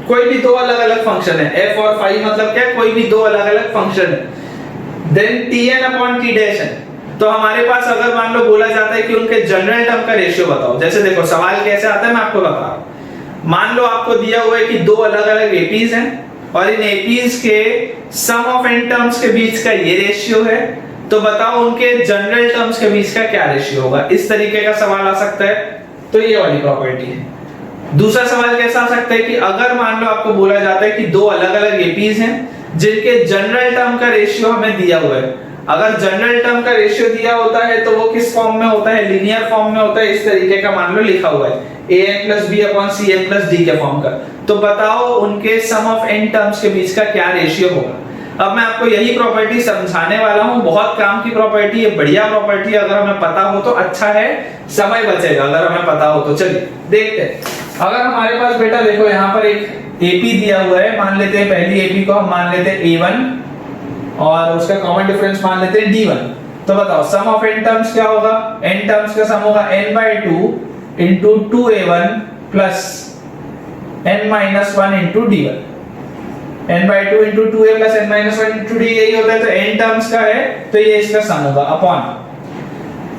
Speaker 1: कोई भी दो अलग अलग फंक्शन है, f और फाई मतलब क्या? कोई भी दो अलग अलग फंक्शन है। Then tn upon t dash n, तो हमारे पास अगर मान लो बोला जाता है कि उनके जनरल टर्म का रेशियो बताओ। जैसे देखो सवाल कैसे आता है मैं आपको बता रहा हूं। मान लो आपको दिया हुआ है कि दो अलग अलग एपीज हैं, और इन एपीज के सम ऑफ n टर्म्स के बीच का ये रेशियो है, तो बताओ उनके जनरल टर्म्स के बीच का क्या रेशियो होगा। इस तरीके का सवाल आ सकता है। तो ये वाली प्रॉपर्टी है। दूसरा सवाल कैसा आ सकता है कि अगर मान लो आपको बोला जाता है कि दो अलग अलग एपीज हैं जिनके जनरल टर्म का रेशियो हमें दिया हुआ है। अगर जनरल टर्म का रेशियो दिया होता है तो वो किस फॉर्म में होता है? लीनियर फॉर्म में होता है। इस तरीके का मान लो लिखा हुआ है an plus b upon cn plus d के फॉर्म का। तो बताओ उनके सम ऑफ n टर्म्स के बीच का क्या रेशियो होगा। अब मैं आपको यही प्रॉपर्टी समझाने वाला हूं। बहुत काम की प्रॉपर्टी है, बढ़िया प्रॉपर्टी। अगर हमें पता हो तो अच्छा है, समय बचेगा अगर हमें पता हो तो। चलिए देखते हैं। अगर हमारे पास बेटा देखो यहाँ पर एक एपी दिया हुआ है, मान लेते हैं पहली एपी को हम मान लेते हैं a1 और उसका कॉमन डिफरेंस मान लेते हैं d1। तो बताओ सम ऑफ n टर्म्स क्या होगा? n टर्म्स का सम होगा n/2 into 2a1 plus n minus 1 into d1। n/2 into 2a plus n minus 1 into d यही होता है। तो n टर्म्स का है तो ये इसका सम होगा अपॉन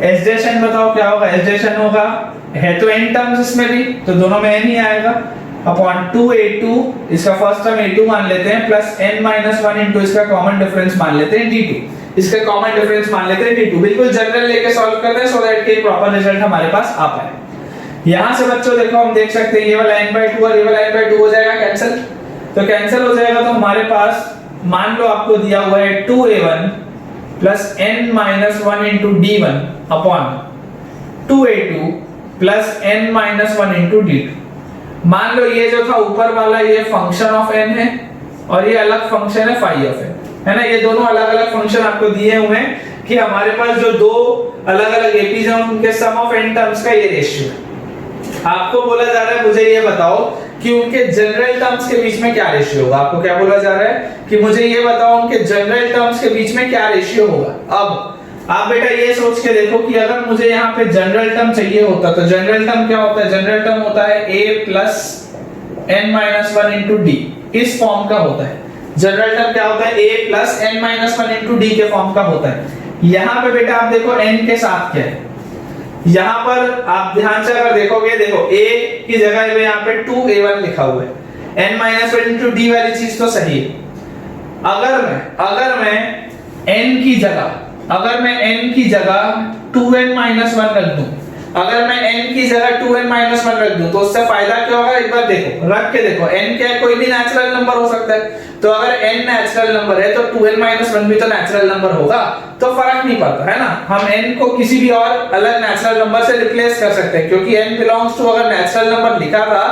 Speaker 1: s डैश n। बताओ क्या होगा? s डैश n होगा, है तो n टर्म्स इसमें भी, तो दोनों में n ही आएगा, अपॉन 2a2, इसका फर्स्ट टर्म a2 मान लेते हैं, प्लस n minus 1 into इसका कॉमन डिफरेंस मान लेते हैं d2। इसका कॉमन डिफरेंस मान लेते हैं d2। बिल्कुल जनरल लेके सॉल्व करते हैं सो दैट कि प्रॉपर रिजल्ट हमारे पास आ पाए। यहां से बच्चों देखो हम देख सकते हैं ये वाला n/2 और ये वाला n/2 हो जाएगा कैंसिल। तो कैंसिल हो जाएगा, तो हमारे पास मान लो आपको दिया हुआ है 2a1 plus n minus 1 into d1 upon 2a2 plus n minus 1 into d2। मान लो ये जो था ऊपर वाला ये फंक्शन ऑफ n है और ये अलग फंक्शन है फाई ऑफ n, है ना। ये दोनों अलग अलग फंक्शन आपको दिए हुए हैं कि हमारे पास जो दो अलग अलग एपीज हैं उनके सम ऑफ n टर्म्स का ये रेशियो है। आपको बोला जा रहा है मुझे ये बताओ कि उनके जनरल टर्म्स के बीच में क्या रेशियो होगा। आपको क्या बोला जा रहा है कि मुझे ये बताओ उनके जनरल टर्म्स के बीच में क्या रेशियो होगा। अब आप बेटा ये सोच के देखो कि अगर मुझे यहाँ पे जनरल टर्म चाहिए होता तो जनरल टर्म क्या होता है? जनरल टर्म होता है a plus n minus 1 into d, इस फॉर्म का होता है। जनरल टर्म क्या होता है? a plus n minus 1 into d के फॉर्म का होता है। यहाँ पे बेटा आप देखो n के साथ क्या है, यहाँ पर आप ध्यान से अगर देखोगे, देखो a की जगह पे यहाँ पे 2a1 लिखा हुआ है, n minus 1 into d वाली चीज तो सही है। अगर मैं n की जगह अगर मैं n की जगह 2n-1 रख दूं, अगर मैं n की जगह 2n-1 रख दूं तो उससे फायदा क्या होगा? एक बार देखो, रख के देखो, n क्या है? कोई भी नेचुरल नंबर हो सकता है। तो अगर n नेचुरल नंबर है तो 2n-1 भी तो नेचुरल नंबर होगा, तो फर्क नहीं पड़ता है ना। हम n को किसी भी और अलग नेचुरल नंबर से रिप्लेस कर सकते हैं, क्योंकि n बिलोंग्स टू अगर नेचुरल नंबर लिखा था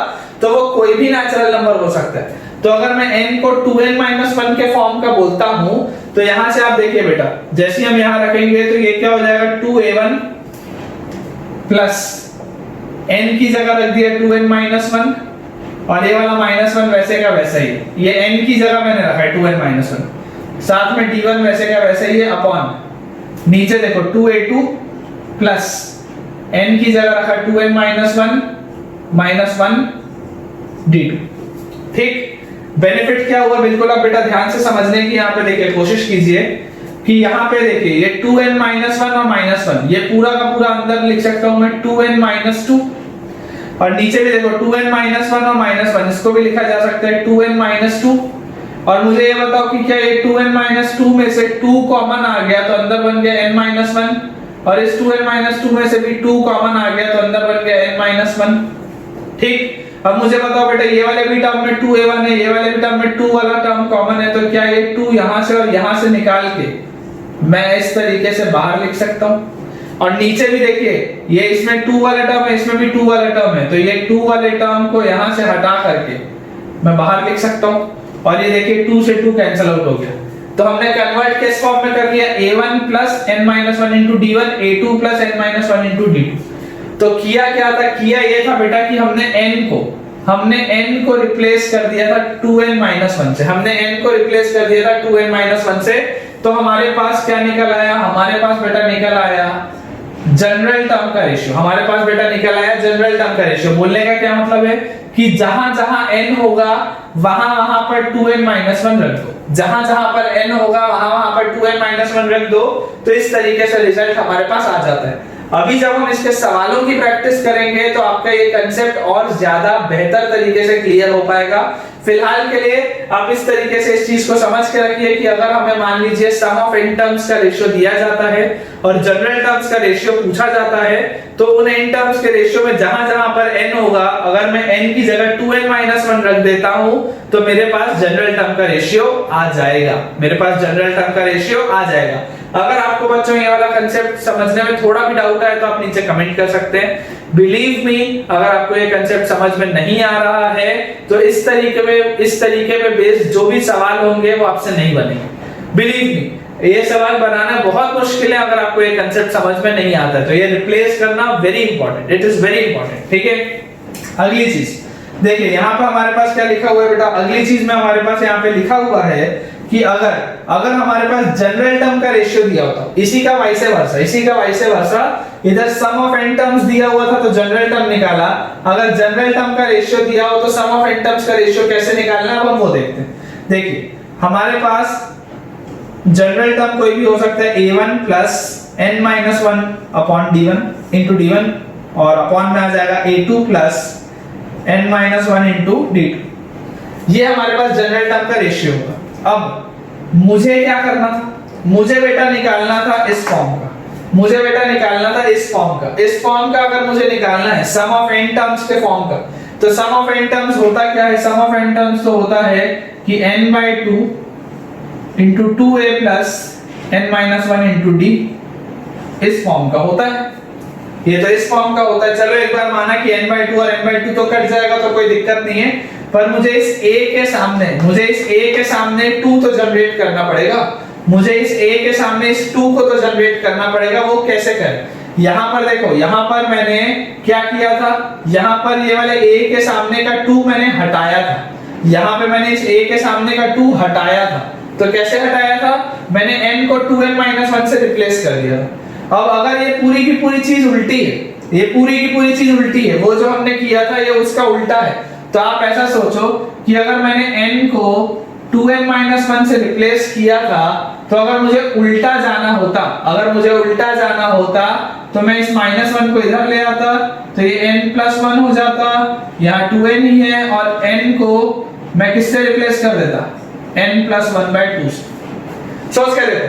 Speaker 1: तो वो कोई भी नेचुरल नंबर हो सकता है। तो अगर मैं n को 2n-1 के फॉर्म का बोलता हूं तो यहां से आप देखिए बेटा, जैसे हम यहां रखेंगे तो ये क्या हो जाएगा? 2a1 प्लस n की जगह रख दिया 2n-1 और ये वाला -1 वैसे का वैसा ही, ये n की जगह मैंने रखा है 2n-1, साथ में d1 वैसे का वैसे ही है अपॉन नीचे देखो 2a2 प्लस n की जगह रखा 2n-1 -1 d2। ठीक, बेनिफिट क्या हुआ? बिल्कुल आप बेटा ध्यान से समझने की यहाँ पे देखिए कोशिश कीजिए कि यहाँ पे देखिए ये 2n-1 और -1, ये पूरा का पूरा अंदर लिख सकता हूं मैं 2n-2 और नीचे भी देखो 2n-1 और -1, इसको भी लिखा जा सकता है 2n-2। और मुझे ये बताओ कि क्या ये 2n-2 में से 2 कॉमन आ गया तो अंदर बन गया n-1, और इस 2n-2 में से भी 2 कॉमन आ गया तो अंदर बन गया n-1। ठीक, अब मुझे बताओ बेटा, ये वाले भी टर्म में 2a1 है, ये वाले भी टर्म में 2 वाला टर्म कॉमन है, तो क्या ये 2 यहां से और यहां से निकाल के मैं इस तरीके से बाहर लिख सकता हूं। और नीचे भी देखिए, ये इसमें 2 वाला टर्म है, इसमें भी 2 वाला टर्म है, तो ये 2 वाले टर्म को यहां से हटा करके मैं बाहर लिख सकता हूं। और ये देखिए 2 से 2 कैंसिल आउट हो गया, तो हमने कन्वर्ट किस फॉर्म में कर दिया? a1 plus n-1 into d1, a2 plus n-1 into d2। तो किया क्या था? किया ये था बेटा कि हमने n को रिप्लेस कर दिया था 2n-1 से, हमने n को रिप्लेस कर दिया था 2n-1 से। तो हमारे पास क्या निकल आया? हमारे पास बेटा निकल आया जनरल टर्म का रेशियो। हमारे पास बेटा निकल आया जनरल टर्म का रेशियो। बोलने का क्या मतलब है कि जहां जहां n होगा वहां वहां पर 2n-1 रख दो, जहां जहां पर n होगा वहां वहां पर 2n-1 रख दो, तो इस तरीके से रिजल्ट हमारे पास आ जाता है। अभी जब हम इसके सवालों की प्रैक्टिस करेंगे तो आपका ये कांसेप्ट और ज्यादा बेहतर तरीके से क्लियर हो पाएगा। फिलहाल के लिए आप इस तरीके से इस चीज को समझ के रखिए कि अगर हमें मान लीजिए सम ऑफ n टर्म्स का रेशियो दिया जाता है और जनरल टर्म्स का रेशियो पूछा जाता है, तो उन n टर्म्स के रेशियो में जहां जहां पर n होगा, अगर मैं n की जगह 2n-1 रख देता हूं तो मेरे पास जनरल टर्म का रेशियो आ जाएगा, मेरे पास जनरल टर्म का रेशियो आ जाएगा। अगर आपको बच्चों ये वाला कांसेप्ट समझने में थोड़ा भी डाउट आए तो आप नीचे कमेंट कर सकते हैं। बिलीव मी, अगर आपको ये कांसेप्ट समझ में नहीं आ रहा है तो इस तरीके में बेस्ड जो भी सवाल होंगे वो आपसे नहीं बनेंगे। बिलीव मी, ये सवाल बनाना बहुत मुश्किल है अगर आपको ये कांसेप्ट समझ में नहीं आता, तो ये रिप्लेस करना very important, it is very important. ठीक है, अगली चीज देखिए, यहाँ पर हमारे पास क्या लिखा हुआ है बेटा? अगली चीज में हमारे पास यहाँ पे लिखा हुआ है कि अगर हमारे पास जनरल टर्म का रेशियो दिया होता, इसी का वाइस वर्सा, इधर सम ऑफ n टर्म्स दिया हुआ था तो जनरल टर्म निकाला, अगर जनरल टर्म का रेशियो दिया हो तो सम ऑफ n टर्म्स का रेशियो कैसे निकालना है अब हम वो देखते हैं। देखिए, हमारे पास जनरल टर्म कोई भी हो सकता है a1 plus n-1 upon d1 into d1, और अपॉन में आ जाएगा a2 plus n-1 into d2। ये हमारे पास जनरल टर्म का रेशियो होगा। अब मुझे क्या करना था? मुझे बेटा निकालना था इस फॉर्म का, इस फॉर्म का अगर मुझे निकालना है सम ऑफ n टर्म्स के फॉर्म का, तो सम ऑफ n टर्म्स होता क्या है? सम ऑफ n टर्म्स तो होता है कि n/2 into 2a plus n-1 into d, इस फॉर्म का होता है। ये तो इस फॉर्म का होता है। चलो एक बार माना कि n/2 और n/2 तो कट जाएगा तो कोई दिक्कत नहीं है, पर मुझे इस a के सामने 2 तो जनरेट करना पड़ेगा, मुझे इस a के सामने इस 2 को तो जनरेट करना पड़ेगा। वो कैसे करें? यहाँ पर देखो, यहाँ पर मैंने क्या किया था? यहाँ पर ये वाले a के सामने का 2 मैंने हटाया था, यहाँ पे मैंने इस a के सामने का 2 हटाया था। तो कैसे हटाया था? मैंने n को 2n-1 से रिप्लेस कर दिया था। अब अगर ये पूरी की पूरी चीज उल्टी है, वो जो हमने किया था ये उसका उल्टा है, तो आप ऐसा सोचो कि अगर मैंने n को 2n-1 से रिप्लेस किया था, तो अगर मुझे उल्टा जाना होता तो मैं इस -1 को इधर ले आता, तो ये n+1 हो जाता, यहाँ 2n ही है, और n को मैं किससे रिप्लेस कर देता? n+1/2 से। सोच के देखो,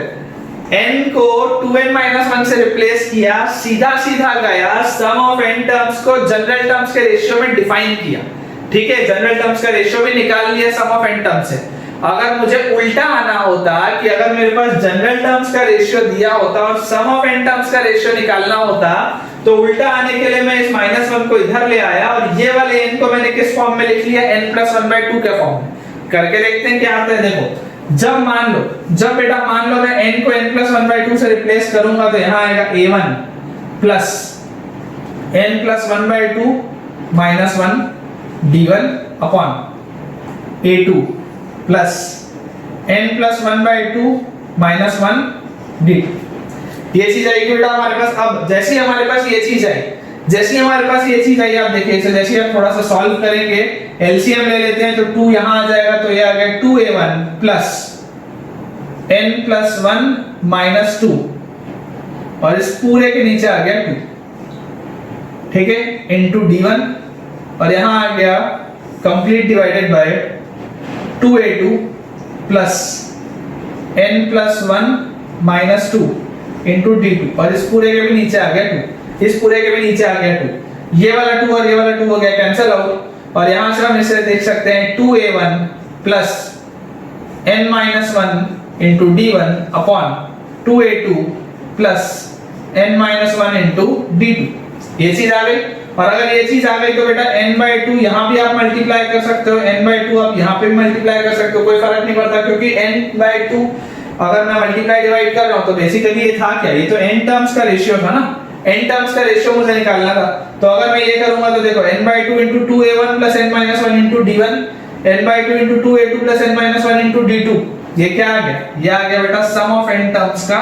Speaker 1: n को 2n-1 से रिप्लेस किया, सीधा सीधा गया सम ऑफ n टर्म्स को जनरल टर्म्स के रेशियो में डिफाइन किया। ठीक है, जनरल टर्म्स का रेशियो भी निकाल लिया सम ऑफ n टर्म्स से। अगर मुझे उल्टा आना होता कि अगर मेरे पास जनरल टर्म्स का रेशियो दिया होता और सम ऑफ n टर्म्स का रेशियो निकालना होता, तो उल्टा आने के लिए मैं इस -1 को इधर ले आया और ये वाले n को मैंने किस फॉर्म में लिख लिया, n+1/2 के फॉर्म में। करके देखते हैं क्या आता है। देखो, जब बेटा मान लो मैं n को n+1/2 से रिप्लेस करूंगा तो यहां आएगा a1 plus n+1/2 -1 d1 upon a2 plus n+1/2 -1 d2। ये चीज आएगी बेटा हमारे पास। अब जैसे ही हमारे पास ये चीज आई, आप देखिए इसे जैसे ही आप थोड़ा सा सॉल्व करेंगे, एलसीएम ले लेते हैं तो 2 यहां आ जाएगा, तो ये आ गया 2a1 प्लस n+1 -2 और इस पूरे के नीचे आ गया 2, ठीक है, इनटू d1 और यहां आ गया complete divided by 2a2 plus n+1 -2 into d2 और इस पूरे के भी नीचे आ गया 2, इस पूरे के भी नीचे आ गया 2। ये वाला 2 और ये वाला 2 हो गया कैंसिल आउट और यहां से हम इसे देख सकते हैं 2a1 plus n-1 into d1 upon 2a2 plus n-1 into d2। ये चीज आ गई। और अगर ये चीज आ गई तो बेटा n/2 यहां भी आप मल्टीप्लाई कर सकते हो, n/2 आप यहां पे भी मल्टीप्लाई कर सकते हो, कोई फर्क नहीं पड़ता, क्योंकि n/2 अगर मैं मल्टीप्लाई डिवाइड कर रहा हूं तो बेसिकली ये था क्या, ये तो n टर्म्स का रेशियो था ना, n टर्म्स का रेशियो मुझे निकालना था। तो अगर मैं ये करूंगा तो देखो n/2 into 2a1 plus n-1 into d1, n/2 into 2a2 plus n-1 into d2। ये क्या आ गया, ये आ गया बेटा सम ऑफ n टर्म्स का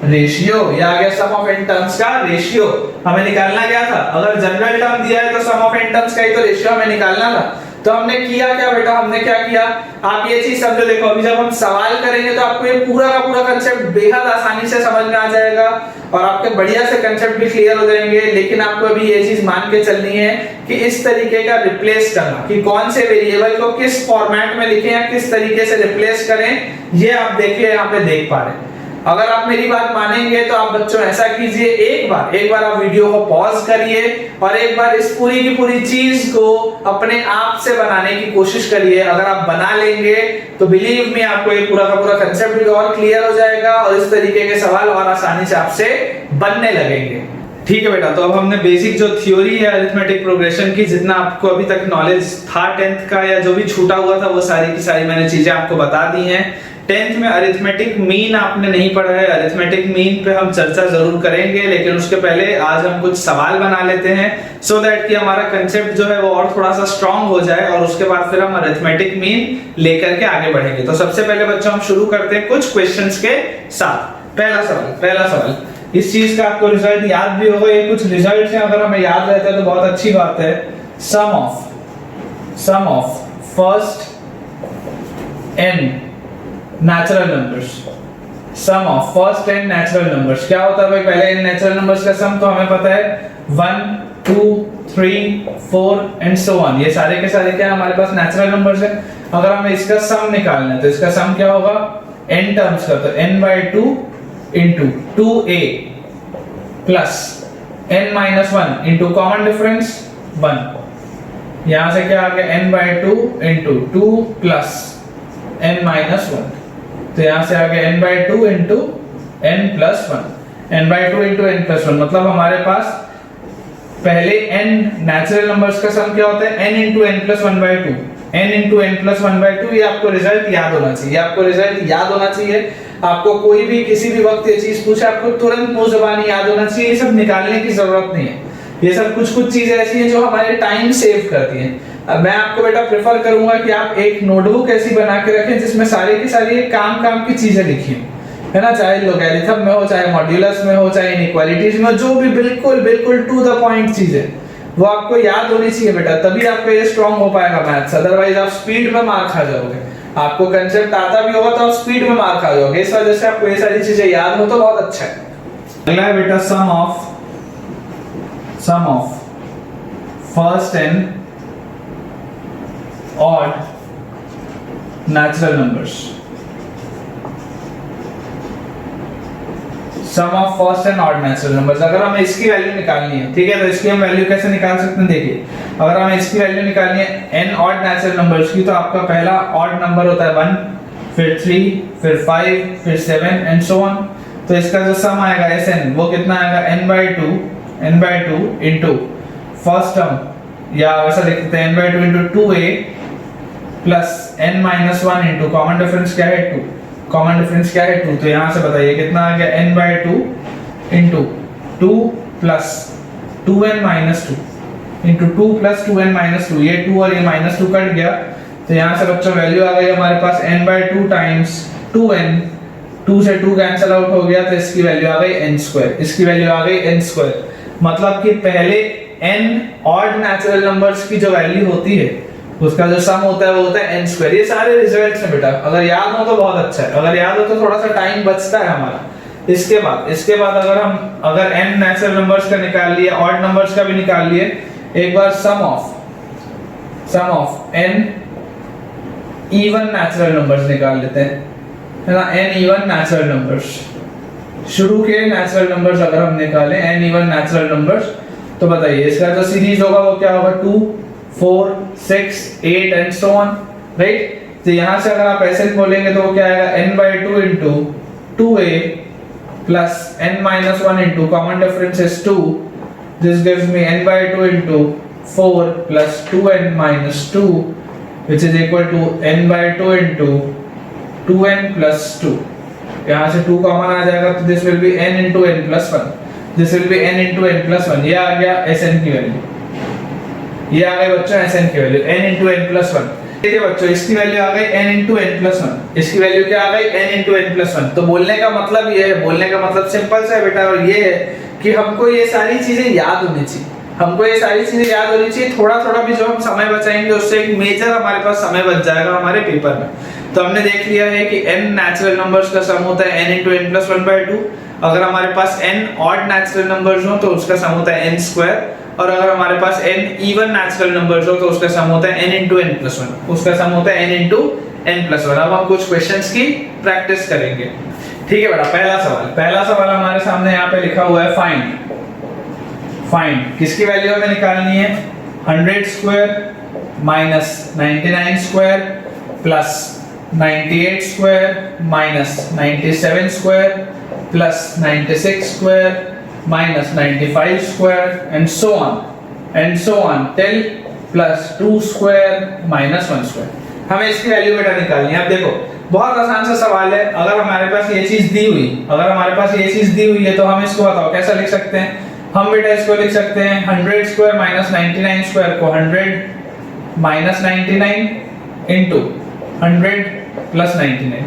Speaker 1: रेशियो। ये आ गया सम ऑफ n टर्म्स का रेशियो। हमें निकालना क्या था, अगर जनरल टर्म दिया है तो सम ऑफ n टर्म्स का ही तो रेशियो हमें निकालना था। तो हमने किया क्या बेटा, हमने क्या किया, आप ये चीज समझो। देखो अभी जब हम सवाल करेंगे तो आपको ये पूरा का पूरा कंसेप्ट बेहद आसानी से समझ में आ जाएगा और आपके बढ़िया से कंसेप्ट भी क्लियर हो जाएंगे। लेकिन आपको अभी ये चीज मान के चलनी है कि इस तरीके का रिप्लेस करना, कि कौन से वेरिएबल को किस फॉर्मेट में लिखें या किस तरीके से रिप्लेस करें, ये आप देखिए यहाँ पे देख पा रहे हैं। अगर आप मेरी बात मानेंगे तो आप बच्चों ऐसा कीजिए, एक बार आप वीडियो को पॉज करिए और एक बार इस पूरी की पूरी चीज को अपने आप से बनाने की कोशिश करिए। अगर आप बना लेंगे तो बिलीव मी आपको ये पूरा का पूरा कंसेप्ट भी और क्लियर हो जाएगा और इस तरीके के सवाल और आसानी से आपसे बनने लगेंगे। ठीक है बेटा, तो अब हमने बेसिक जो थ्योरी है अरिथमेटिक प्रोग्रेशन की, जितना आपको अभी तक नॉलेज था 10th का या जो भी छूटा हुआ था, वो सारी की सारी मैंने चीजें आपको बता दी हैं। 10th में अरिथमेटिक मीन आपने नहीं पढ़ा है, अरिथमेटिक मीन पे हम चर्चा जरूर करेंगे, लेकिन उसके पहले आज हम कुछ सवाल बना लेते हैं सो दैट कि हमारा कंसेप्ट जो है वो और थोड़ा सा स्ट्रांग हो जाए और उसके बाद फिर हम अरिथमेटिक मीन लेकर के आगे बढ़ेंगे। तो सबसे पहले बच्चों हम शुरू करते हैं कुछ क्वेश्चंस के साथ। पहला सवाल, इस चीज का आपको रिजल्ट याद भी होगा, ये कुछ रिजल्ट हैं, अगर हमें याद रहता है तो बहुत अच्छी बात है। Sum of first n natural numbers, sum of first n natural numbers क्या होता है भाई, पहले n नेचुरल नंबर्स का सम तो हमें पता है 1 2 3 4 एंड सो ऑन, ये सारे के सारे क्या हमारे पास नेचुरल नंबर्स है। अगर हमें इसका सम निकालना है तो इसका सम क्या होगा, n टर्म्स का, तो n/2 into 2a plus n-1 into common difference 1। यहां से क्या आ गया n/2 into 2 plus n-1, तो यहां से आ गया n/2 into n+1, n/2 into n+1, मतलब हमारे पास पहले n नेचुरल नंबर्स का सम क्या होता है, n into n+1/2, n into n+1/2। ये आपको रिजल्ट याद होना चाहिए, आपको कोई भी किसी भी वक्त ये चीज पूछे आपको तुरंत मुंह ज़बानी याद होना चाहिए। ये सब निकालने की जरूरत नहीं है, ये सब कुछ चीजें ऐसी हैं जो हमारे टाइम सेव करती हैं। अब मैं आपको बेटा प्रेफर करूंगा कि आप एक नोटबुक ऐसी बना के रखें जिसमें सारी की सारी काम की चीजें लिखी है ना, चाहे लॉगरिथम में हो, चाहे मॉड्यूलस में हो, चाहे इनइक्वालिटीज में, जो भी बिल्कुल टू द पॉइंट चीजें वो आपको याद होनी चाहिए बेटा, तभी आपका ये स्ट्रांग हो पाएगा मैथ्स। अदरवाइज आप स्पीड में मार खा जाओगे, आपको कंसेप्ट आता भी होगा तो आप स्पीड में मार खा जाओगे। इस वजह से आपको ये सारी चीजें याद हो तो बहुत अच्छा है। अगला है बेटा sum of first n odd natural numbers. Sum of first and odd natural numbers. अगर हमें इसकी वैल्यू निकालनी है, ठीक है, तो इसकी हम वैल्यू कैसे निकाल सकते हैं? देखिए, अगर हमें इसकी वैल्यू निकालनी है n ऑड नेचुरल नंबर्स की, तो आपका पहला ऑड नंबर होता है 1, फिर 3, फिर 5, फिर 7 एंड सो ऑन। तो इसका जो सम आएगा Sn वो कितना आएगा? n/2 इनटू फर्स्ट टर्म, या वैसा लिख सकते हैं n/2 into 2a plus n-1 into common difference क्या है? 2। कॉमन डिफरेंस क्या है? 2। तो यहां से बताइए कितना आ गया? n/2 into 2 plus 2n-2 into 2 plus 2n-2। ये 2 और ये -2 कट गया, तो यहां से बच्चों वैल्यू आ गई हमारे पास n/2 टाइम्स 2n। 2 से 2 कैंसिल आउट हो गया, तो इसकी वैल्यू आ गई n²। इसकी वैल्यू आ गई n²। मतलब कि पहले n ऑड नेचुरल नंबर्स की जो वैल्यू होती है उसका जो सम होता है वो होता है n²। ये सारे रिजल्ट्स हैं बेटा, अगर याद हो तो बहुत अच्छा है, अगर याद हो तो थोड़ा सा टाइम बचता है हमारा। इसके बाद अगर n नेचुरल नंबर्स का निकाल लिए, ऑड नंबर्स का भी निकाल लिए, एक बार sum of n even natural numbers निकाल लेते हैं, है ना। n इवन नेचुरल नंबर्स, शुरू के नेचुरल नंबर्स अगर हम निकालें n इवन नेचुरल नंबर्स, तो बताइए इसका जो सीरीज होगा वो क्या होगा? 2, 4, 6, 8 एंड सो ऑन, राइट। तो यहां से अगर आप ऐसे बोलेंगे तो वो क्या आएगा? n/2 into 2a plus n-1 into common difference is 2, this gives me n/2 into 4 plus 2n-2 which is equal to n/2 into 2n plus 2। यहां से 2 कॉमन आ जाएगा, तो this will be n into n plus 1, this will be n into n plus 1। ये आ गया Sn की value, ये आ गई बच्चों Sn की value n into n plus 1। ठीक है बच्चों, इसकी वैल्यू आ गई n इनटू n प्लस 1। इसकी वैल्यू क्या आ गई? n into n plus 1। तो बोलने का मतलब ये है, बोलने का मतलब सिंपल सा है बेटा, और ये है कि हमको ये सारी चीजें याद होनी चाहिए, हमको ये सारी चीजें याद होनी चाहिए। थोड़ा थोड़ा भी जो हम समय बचाएंगे उससे एक मेजर हमारे पास समय बच जाएगा हमारे पेपर में। तो हमने देख लिया है कि n नेचुरल नंबर्स का सम होता है n इनटू n प्लस 1/2। अगर हमारे पास n ऑड नेचुरल नंबर्स हो तो उसका सम होता है n², और अगर हमारे पास n इवन नेचुरल नंबर्स हो तो उसका सम होता है n इनटू n प्लस 1। उसका सम होता है n इनटू n प्लस 1। अब हम कुछ क्वेश्चंस की प्रैक्टिस करेंगे। ठीक है बेटा, पहला सवाल हमारे सामने यहाँ पे लिखा हुआ है फाइंड किसकी वैल्यू हमें निकालनी है? 100² minus 99² plus 98² minus 97² plus 96² minus 95² and so on till plus 2² minus 1²। हमें इसकी वैल्यू बेटा निकालनी है। अब देखो, बहुत आसान सा सवाल है। अगर हमारे पास ये चीज दी हुई है तो हम इसको बताओ कैसा लिख सकते हैं? हम बेटा इसको लिख सकते हैं 100² माइनस 99² को 100 माइनस 99 इनटू 100 प्लस 99,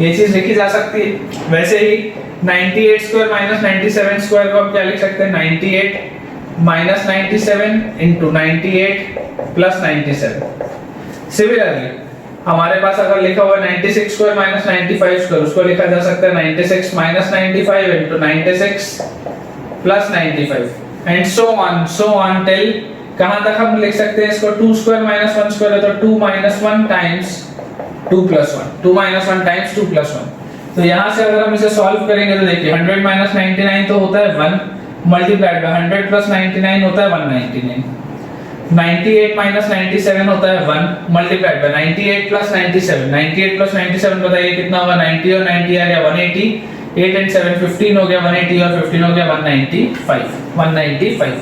Speaker 1: ये चीज लिखी जा सकती है। वैसे ही 98² माइनस 97² को हम क्या लिख सकते हैं? 98 माइनस 97 इनटू 98 प्लस 97। सिमिलरली हमारे पास अगर लिखा हुआ 96² माइनस 95², उसको लिखा जा सकता है 96 minus 95 into 96 plus 95 and so on till कहां तक हम लिख सकते हैं इसको? 2² माइनस 1² है तो 2 minus 1 times 2 plus 1, 2 minus 1 times 2 plus 1। तो यहां से अगर हम इसे सॉल्व करेंगे तो देखिए 100 माइनस 99 तो होता है 1 मल्टीप्लाइड बाय 100 प्लस 99 होता है 199। 98 माइनस 97 होता है 1 मल्टीप्लाइड बाय 98 प्लस 97। 98 प्लस 97 बताइए कितना होगा? 90 और 90 आ गया 180, 8 एंड 7 15 हो गया 180 और 15 हो गया 195।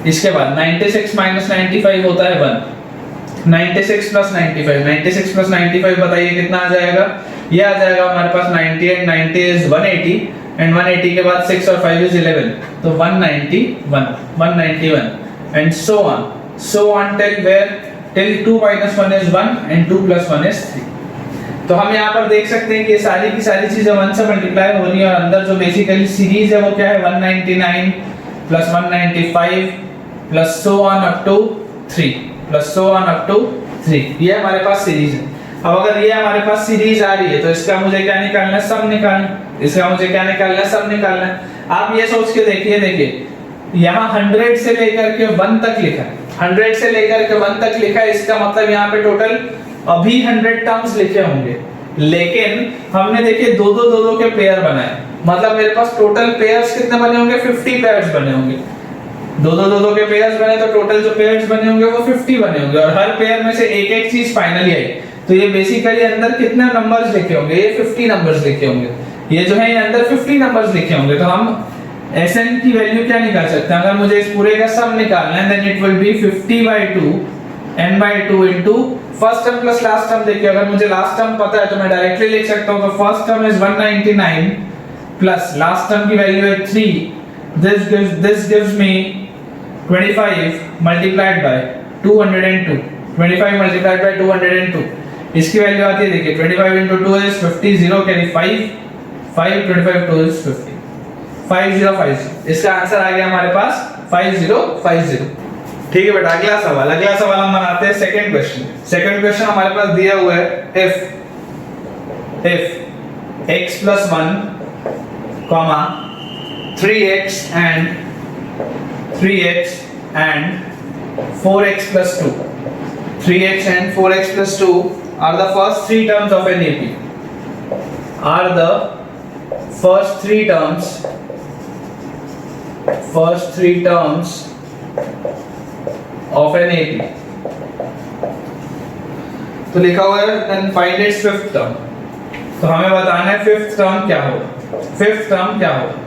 Speaker 1: इसके बाद 96 माइनस 95 होता है 1, 96 प्लस 95, 96 प्लस 95 बताइए कितना आ जाएगा? ये आ जाएगा हमारे पास 90 एंड 90 इज 180 एंड 180 के बाद 6 और 5 इज 11, तो 191 and so on till 2 minus 1 is 1 and 2 plus 1 is 3। तो हम यहाँ पर देख सकते हैं कि सारी की सारी चीजें 1 से मल्टीप्लाई हो रही है, और अंदर जो बेसिकली सीरीज है वो क्या है? 199 plus 195 plus so on up to 3 ये हमारे पास सीरीज है। अब अगर ये हमारे पास सीरीज आ रही है तो इसका मुझे क्या निकालना है? सम निकालना है। आप ये सोच के देखिए यहाँ 100 से लेकर के 1 तक लिखा है, 100 से लेकर के 1 तक लिखा है। इसका मतलब यहाँ पे टोटल अभी 100 टर्म्स लिखे होंगे, लेकिन हमने देखिए दो के पेयर बनाए। मतलब मेरे पास टोटल पेयर्स कितने बने होंगे, 50 पेयर्स बने होंगे। दो के पेयर्स बने तो टोटल जो पेयर्स बने होंगे वो 50 बने होंगे, और हर पेयर में से एक एक चीज फाइनली आई। तो ये बेसिकली अंदर कितने नंबर्स लिखे होंगे, ये 50 नंबर्स लिखे होंगे। ये जो है ये अंदर 50 नंबर्स लिखे होंगे। तो हम Sn की वैल्यू क्या निकाल सकते हैं, अगर मुझे इस पूरे का सम निकालना है, then it will be 50/2 n/2 into first term plus last term. देखिए अगर मुझे लास्ट टर्म पता है तो मैं डायरेक्टली लिख सकता हूं, तो first term is 199 plus last term की वैल्यू है 3, this gives me 25 multiplied by 202, 25 multiplied by 202, इसकी वैल्यू आती है, देखिए 25 into 2 is 50, 0 कैरी 5, 25 2 is 50, 5050। इसका आंसर आ गया हमारे पास 5050। ठीक है बेटा, अगला सवाल हम बनाते हैं सेकंड क्वेश्चन हमारे पास दिया हुआ है, if x plus 1, 3x and 4x plus 2, 3x and 4x plus 2 are the first three terms of an AP, are the first three terms of an AP। तो लिखा हुआ है then find its fifth term। तो हमें बताना है fifth term क्या होगा।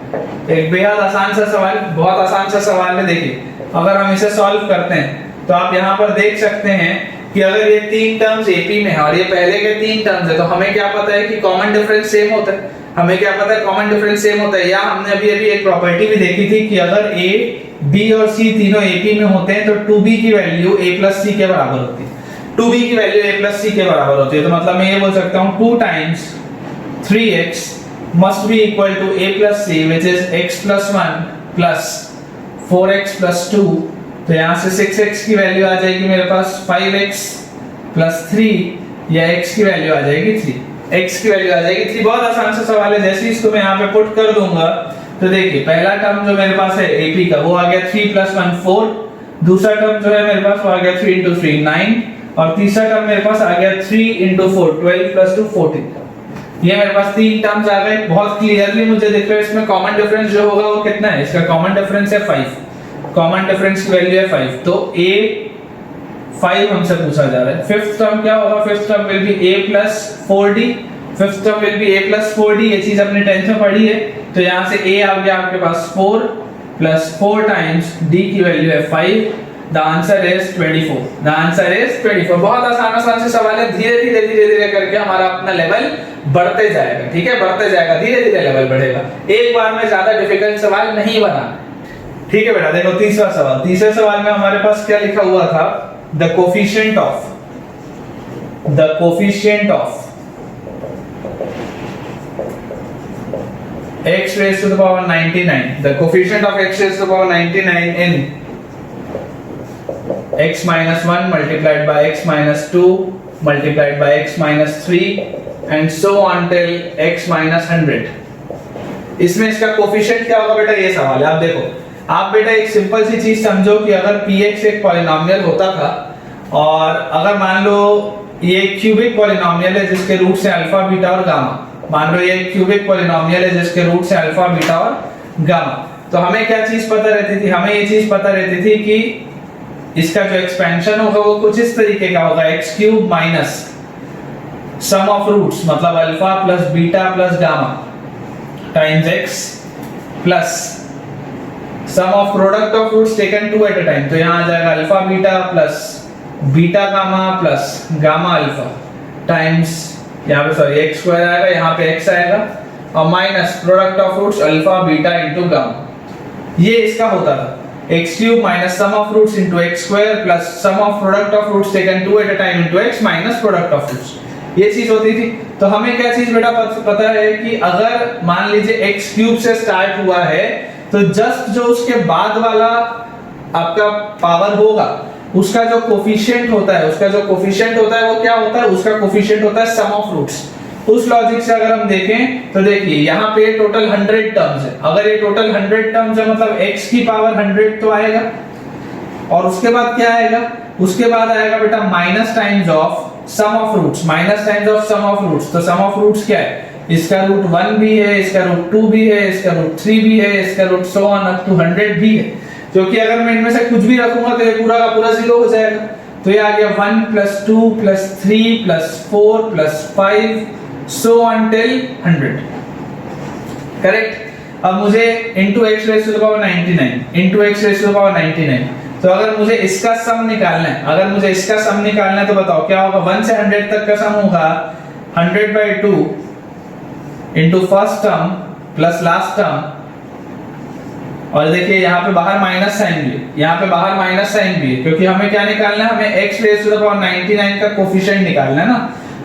Speaker 1: एक बेहद आसान सा सवाल, बहुत आसान सा सवाल है। देखिए अगर हम इसे सॉल्व करते हैं तो आप यहाँ पर देख सकते हैं कि अगर ये तीन टर्म्स एपी में है और ये पहले के तीन टर्म्स है, तो हमें क्या पता है कि कॉमन डिफरेंस सेम होता है। या हमने अभी एक प्रॉपर्टी भी देखी थी कि अगर a, b और c तीनों एपी में होते हैं तो 2b की वैल्यू a plus c के बराबर होती है। 2b की वैल्यू a plus c के बराबर होती है। तो मतलब मैं ये बोल सकता हूँ 2 times 3x must be equal to a plus c, which is x plus 1 plus 4x plus 2। तो यहाँ से 6x की वैल्यू आ जाएगी मेरे पास 5x plus 3, या x की वैल्यू आ जाएगी 3। बहुत आसान सा सवाल है। जैसे इसको मैं यहाँ पे पुट कर दूंगा तो देखिए पहला टर्म जो मेरे पास है AP का वो आ गया 3 plus 1 4, दूसरा टर्म जो है मेरे पास वो आ गया 3 into 3 9, और तीसरा टर्म मेरे पास आ गया 3 into 4 12 plus 2 14। ये मेरे पास तीन टर्म्स आ गए। बहुत क्लियरली मुझे दिख रहा है इसमें कॉमन डिफरेंस जो होगा वो कितना है, इसका कॉमन डिफरेंस है 5, कॉमन डिफरेंस की वैल्यू है 5। तो a 5 हमसे पूछा जा रहा है। फिफ्थ टर्म क्या होगा, fifth term will be a plus 4d, fifth term will be a plus 4d। ये चीज अपने 10th में पढ़ी है। तो यहाँ से a आ गया आपके पास 4 plus 4 times d की वैल्यू है 5। The answer is 24। बहुत आसान से सवाल है। धीरे करके हमारा अपना लेवल बढ़ते जाएगा। ठीक है, बढ़ते जाएगा, धीरे लेवल बढ़ेगा। एक बार में ज्यादा डिफिकल्ट सवाल नहीं बनाना। ठीक है बेटा, देखो तीसरे सवाल में हमारे पास क्या लिखा हुआ था, the coefficient of x raised to the power 99, the coefficient of x raised to the power 99 in x minus 1 multiplied by x minus 2 multiplied by x minus 3 and so on till x minus 100। इसमें इसका coefficient क्या होगा बेटा, ये सवाल है। आप देखो, आप बेटा एक सिंपल सी चीज समझो कि अगर px एक पॉलिनोमियल होता था और अगर मान लो ये क्यूबिक पॉलिनोमियल है जिसके रूट से अल्फा बीटा और गामा, मान लो ये क्यूबिक पॉलिनोमियल है जिसके रूट से अल्फा बीटा और गामा, तो हमें क्या चीज पता रहती थी, हमें ये चीज पता रहती थी कि इसका जो एक्सपेंशन होगा वो कुछ इस तरीके का होगा, x cube minus sum of roots मतलब alpha plus beta plus gamma times x plus sum of product of roots taken two at a time. तो यहाँ आ जाएगा alpha beta plus beta gamma plus gamma alpha times, यहाँ पे sorry x square आएगा, यहाँ पे एक्स आएगा, और minus product of roots alpha beta into gamma. ये इसका होता था x cube minus sum of roots into x square plus sum of product of roots taken two at a time into x minus product of roots। ये चीज होती थी। तो हमें क्या चीज बेटा पता है कि अगर मान लीजिए x क्यूब से स्टार्ट हुआ है तो जस्ट जो उसके बाद वाला आपका पावर होगा उसका जो कोफिशिएंट होता है वो क्या होता है, उसका कोफिशिएंट होता है सम ऑफ रूट्स। उस लॉजिक से अगर हम देखें तो देखिए यहाँ पे टोटल 100 टर्म्स है। अगर ये टोटल 100 टर्म्स है मतलब x की पावर 100 तो आएगा, और उसके बाद क्या आएगा, उसके बाद आएगा बेटा minus times of sum of roots, minus times of sum of roots. तो सम ऑफ रूट्स क्या है, इसका रूट 1 भी है, इसका रूट 2 भी है, इसका रूट 3 भी है, इसका root so on up to 100 भी है, क्योंकि अगर मैं इनमें से कुछ भी रखूंगा तो ये पूरा का पूरा 0 हो जाएगा। तो ये आ गया 1 + 2 + 3 + 4 + 5 सो ऑन टिल 100। करेक्ट। अब मुझे into x raised to the power 99 into x raised to the power 99, तो अगर मुझे इसका सम निकालना है, अगर मुझे इसका सम निकालना है तो बताओ क्या होगा। 1 से 100 तक का सम होगा 100/2 into first term plus last term, और देखिए यहाँ पे बाहर माइनस साइन भी है, यहाँ पे बाहर माइनस साइन भी है, क्योंकि हमें क्या निकालना है, हमें x raised to the power 99 का कोफिशिएंट निकालना है ना।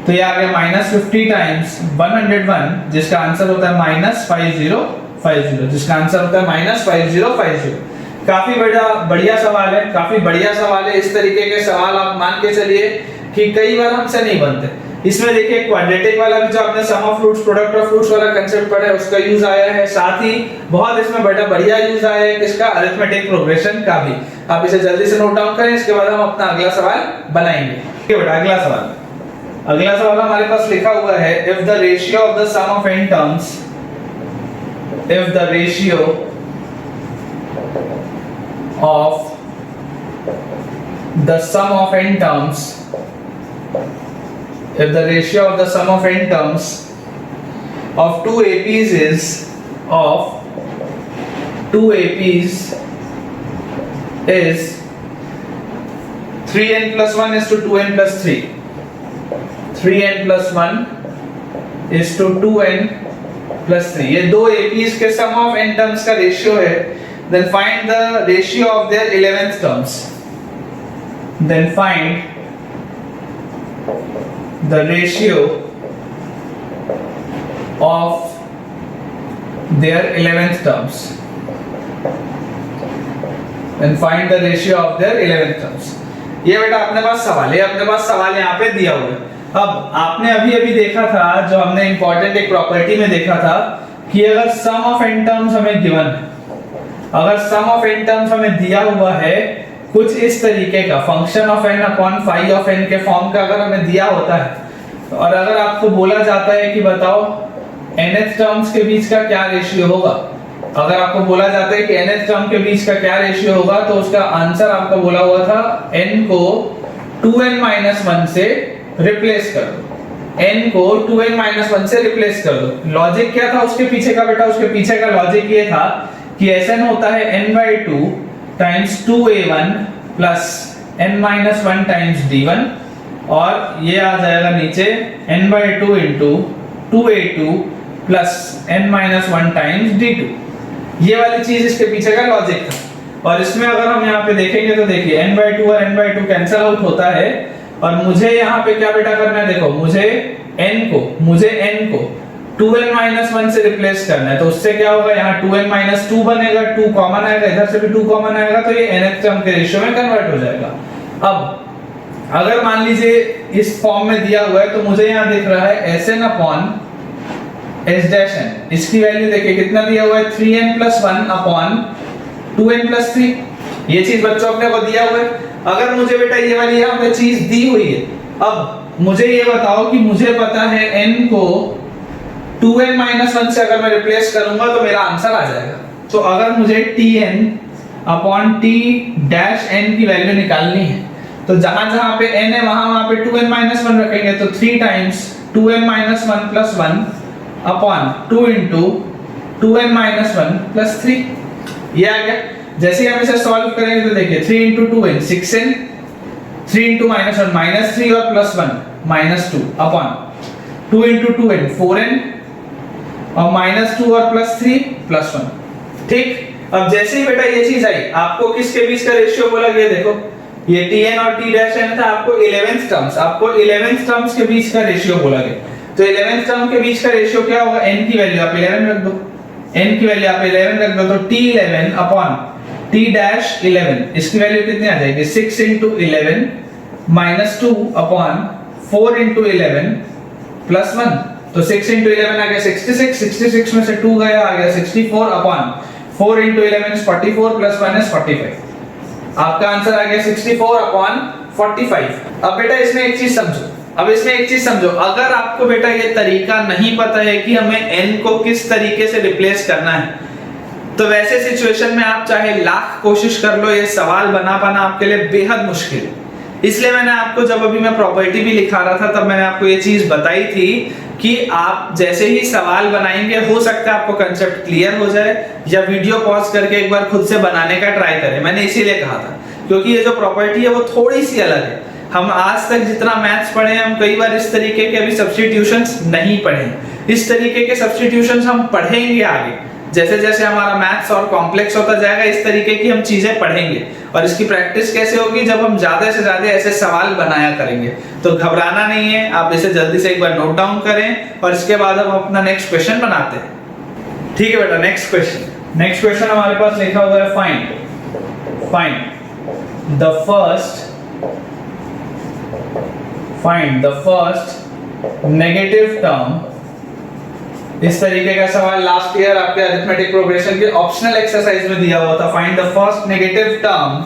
Speaker 1: तो ये आ गया -50 टाइम्स 101, जिसका आंसर होता है -5050, जिसका आंसर होता है -5050। काफी बढ़िया सवाल है, काफी बढ़िया सवाल है। इस तरीके के सवाल आप मान के चलिए कि कई बार हमसे नहीं बनते। इसमें देखिए क्वाड्रेटिक वाला भी जो आपने sum of roots product of roots वाला कांसेप्ट पढ़ा है उसका यूज आया है, साथ ही बहुत इसमें बढ़िया यूज आया है इसका अरिथमेटिक प्रोग्रेशन का भी। आप इसे जल्दी से नोट डाउन करें, इसके बाद हम अपना अगला सवाल बनाएंगे। ठीक है बेटा, अगला सवाल हमारे पास लिखा हुआ है, if the ratio of the sum of n terms, if the ratio of the sum of n terms, if the ratio of the sum of n terms of two APs is 3n plus 1 is to 2n plus 3, 3n plus 1 is to 2n plus 3, ये दो APs के sum of n terms का ratio है। then find the ratio of their 11th terms, then find the ratio of their 11th terms, then find the ratio of their 11th terms। ये बेटा अपने पास सवाल है, अपने पास सवाल यहाँ पे दिया हुआ है। अब आपने अभी देखा था, जो हमने इंपॉर्टेंट एक प्रॉपर्टी में देखा था कि अगर सम ऑफ n टर्म्स हमें गिवन है, अगर सम ऑफ n टर्म्स हमें दिया हुआ है कुछ इस तरीके का, function of n upon phi of n के फॉर्म का अगर हमें दिया होता है, और अगर आपको बोला जाता है कि बताओ nth टर्म्स के बीच का क्या रेशियो होगा, अगर आपको बोला जाता है कि nth टर्म के बीच का क्या रेशियो होगा, तो उसका आंसर आपको बोला हुआ था n को 2n-1 से रिप्लेस कर दो, n को 2n-1 से रिप्लेस कर दो। लॉजिक क्या था उसके पीछे का बेटा? उसके पीछे का लॉजिक ये था कि Sn होता है n/2 times 2a1 plus n-1 times d1, और ये आ जाएगा नीचे n/2 into 2a2 plus n-1 times d2। ये वाली चीज इसके पीछे का लॉजिक था। और इसमें अगर हम यहाँ पे देखेंगे तो देखिए n/2 और n/2 कैंसिल आउट होता है, और मुझे यहाँ पे क्या बेटा करना है, देखो मुझे n को 2n-1 से रिप्लेस करना है। तो उससे क्या होगा, यहाँ 2n-2 बनेगा, 2 कॉमन आएगा, इधर से भी 2 कॉमन आएगा, तो ये nth टर्म के रेशियो में कन्वर्ट हो जाएगा। अब अगर मान लीजिए इस फॉर्म में दिया हुआ है, तो मुझे यहाँ दिख रहा है Sn अपॉन S'(n), इसकी वैल्यू देखिए कितना दिया हुआ है, 3n+1 अपॉन 2n+3। ये चीज बच्चों अपने को दिया हुआ है। अगर मुझे बेटा ये वाली यहाँ पे चीज दी हुई है, अब मुझे ये बताओ कि मुझे पता है n को 2n-1 से अगर मैं रिप्लेस करूंगा तो मेरा आंसर आ जाएगा। तो अगर मुझे tn अपॉन t'(n) की वैल्यू निकालनी है, तो जहां पे n है वहां पे 2n-1 रखेंगे, तो 3 times 2n-1 plus 1 upon 2 into 2n-1 plus 3, ये आ गया। जैसे ही हम इसे सॉल्व करेंगे तो देखिए 3 इंटू 2n 6n, 3 इंटू -1 -3 और plus 1 -2 upon 2 into 2n 4n और -2 और प्लस 3 प्लस 1। ठीक। अब जैसे ही बेटा ये चीज आई, आपको किसके बीच का रेशियो बोला गया, देखो ये tn और t'(n) था, आपको 11th टर्म्स के बीच का रेशियो बोला गया। तो 11th टर्म के बीच का रेशियो क्या होगा, n की वैल्यू आप 11 रख दो, n की वैल्यू आप 11 रख दो, तो t11 अपॉन t'11, इसकी वैल्यू कितनी आ जाएगी, 6 इंटू 11 -2 अपॉन 4 इंटू 11 प्लस 1, तो 6 इंटू 11 आ गया 66, 66 में से 2 गया आ गया 64 upon 4 into 11 is 44 plus 1 is 45। आपका आंसर आ गया 64 अपॉन 45। अब बेटा इसमें एक चीज समझो, अब इसमें एक चीज समझो, अगर आपको बेटा ये तरीका नहीं पता है कि हमें n को किस तरीके से रिप्लेस करना है, तो वैसे सिचुएशन में आप चाहे लाख कोशिश कर लो, ये सवाल बना पाना आपके लिए बेहद मुश्किल है। इसलिए मैंने आपको, जब अभी मैं प्रॉपर्टी भी लिखा रहा था, तब मैंने आपको ये चीज बताई थी कि आप जैसे ही सवाल बनाएंगे, हो सकता है आपको कंसेप्ट क्लियर हो जाए, या वीडियो पॉज करके एक बार खुद से बनाने का ट्राई करें। मैंने इसीलिए कहा था, क्योंकि ये जो प्रॉपर्टी है वो थोड़ी सी अलग है। हम आज तक जितना मैथ्स पढ़े हैं, हम कई बार इस तरीके के अभी सब्स्टिट्यूशंस नहीं पढ़े। इस तरीके के सब्स्टिट्यूशंस हम पढ़ेंगे आगे, जैसे जैसे हमारा मैथ्स और कॉम्प्लेक्स होता जाएगा, इस तरीके की हम चीजें पढ़ेंगे। और इसकी प्रैक्टिस कैसे होगी, जब हम ज्यादा से ज्यादा ऐसे सवाल बनाया करेंगे। तो घबराना नहीं है, आप इसे जल्दी से एक बार नोट डाउन करें और इसके बाद हम अपना नेक्स्ट क्वेश्चन बनाते हैं। ठीक है बेटा, नेक्स्ट क्वेश्चन। नेक्स्ट क्वेश्चन हमारे पास लिखा हुआ है, find the first negative term. इस तरीके का सवाल लास्ट ईयर आपके अरिथमेटिक प्रोग्रेशन के ऑप्शनल एक्सरसाइज में दिया हुआ था। Find the first negative term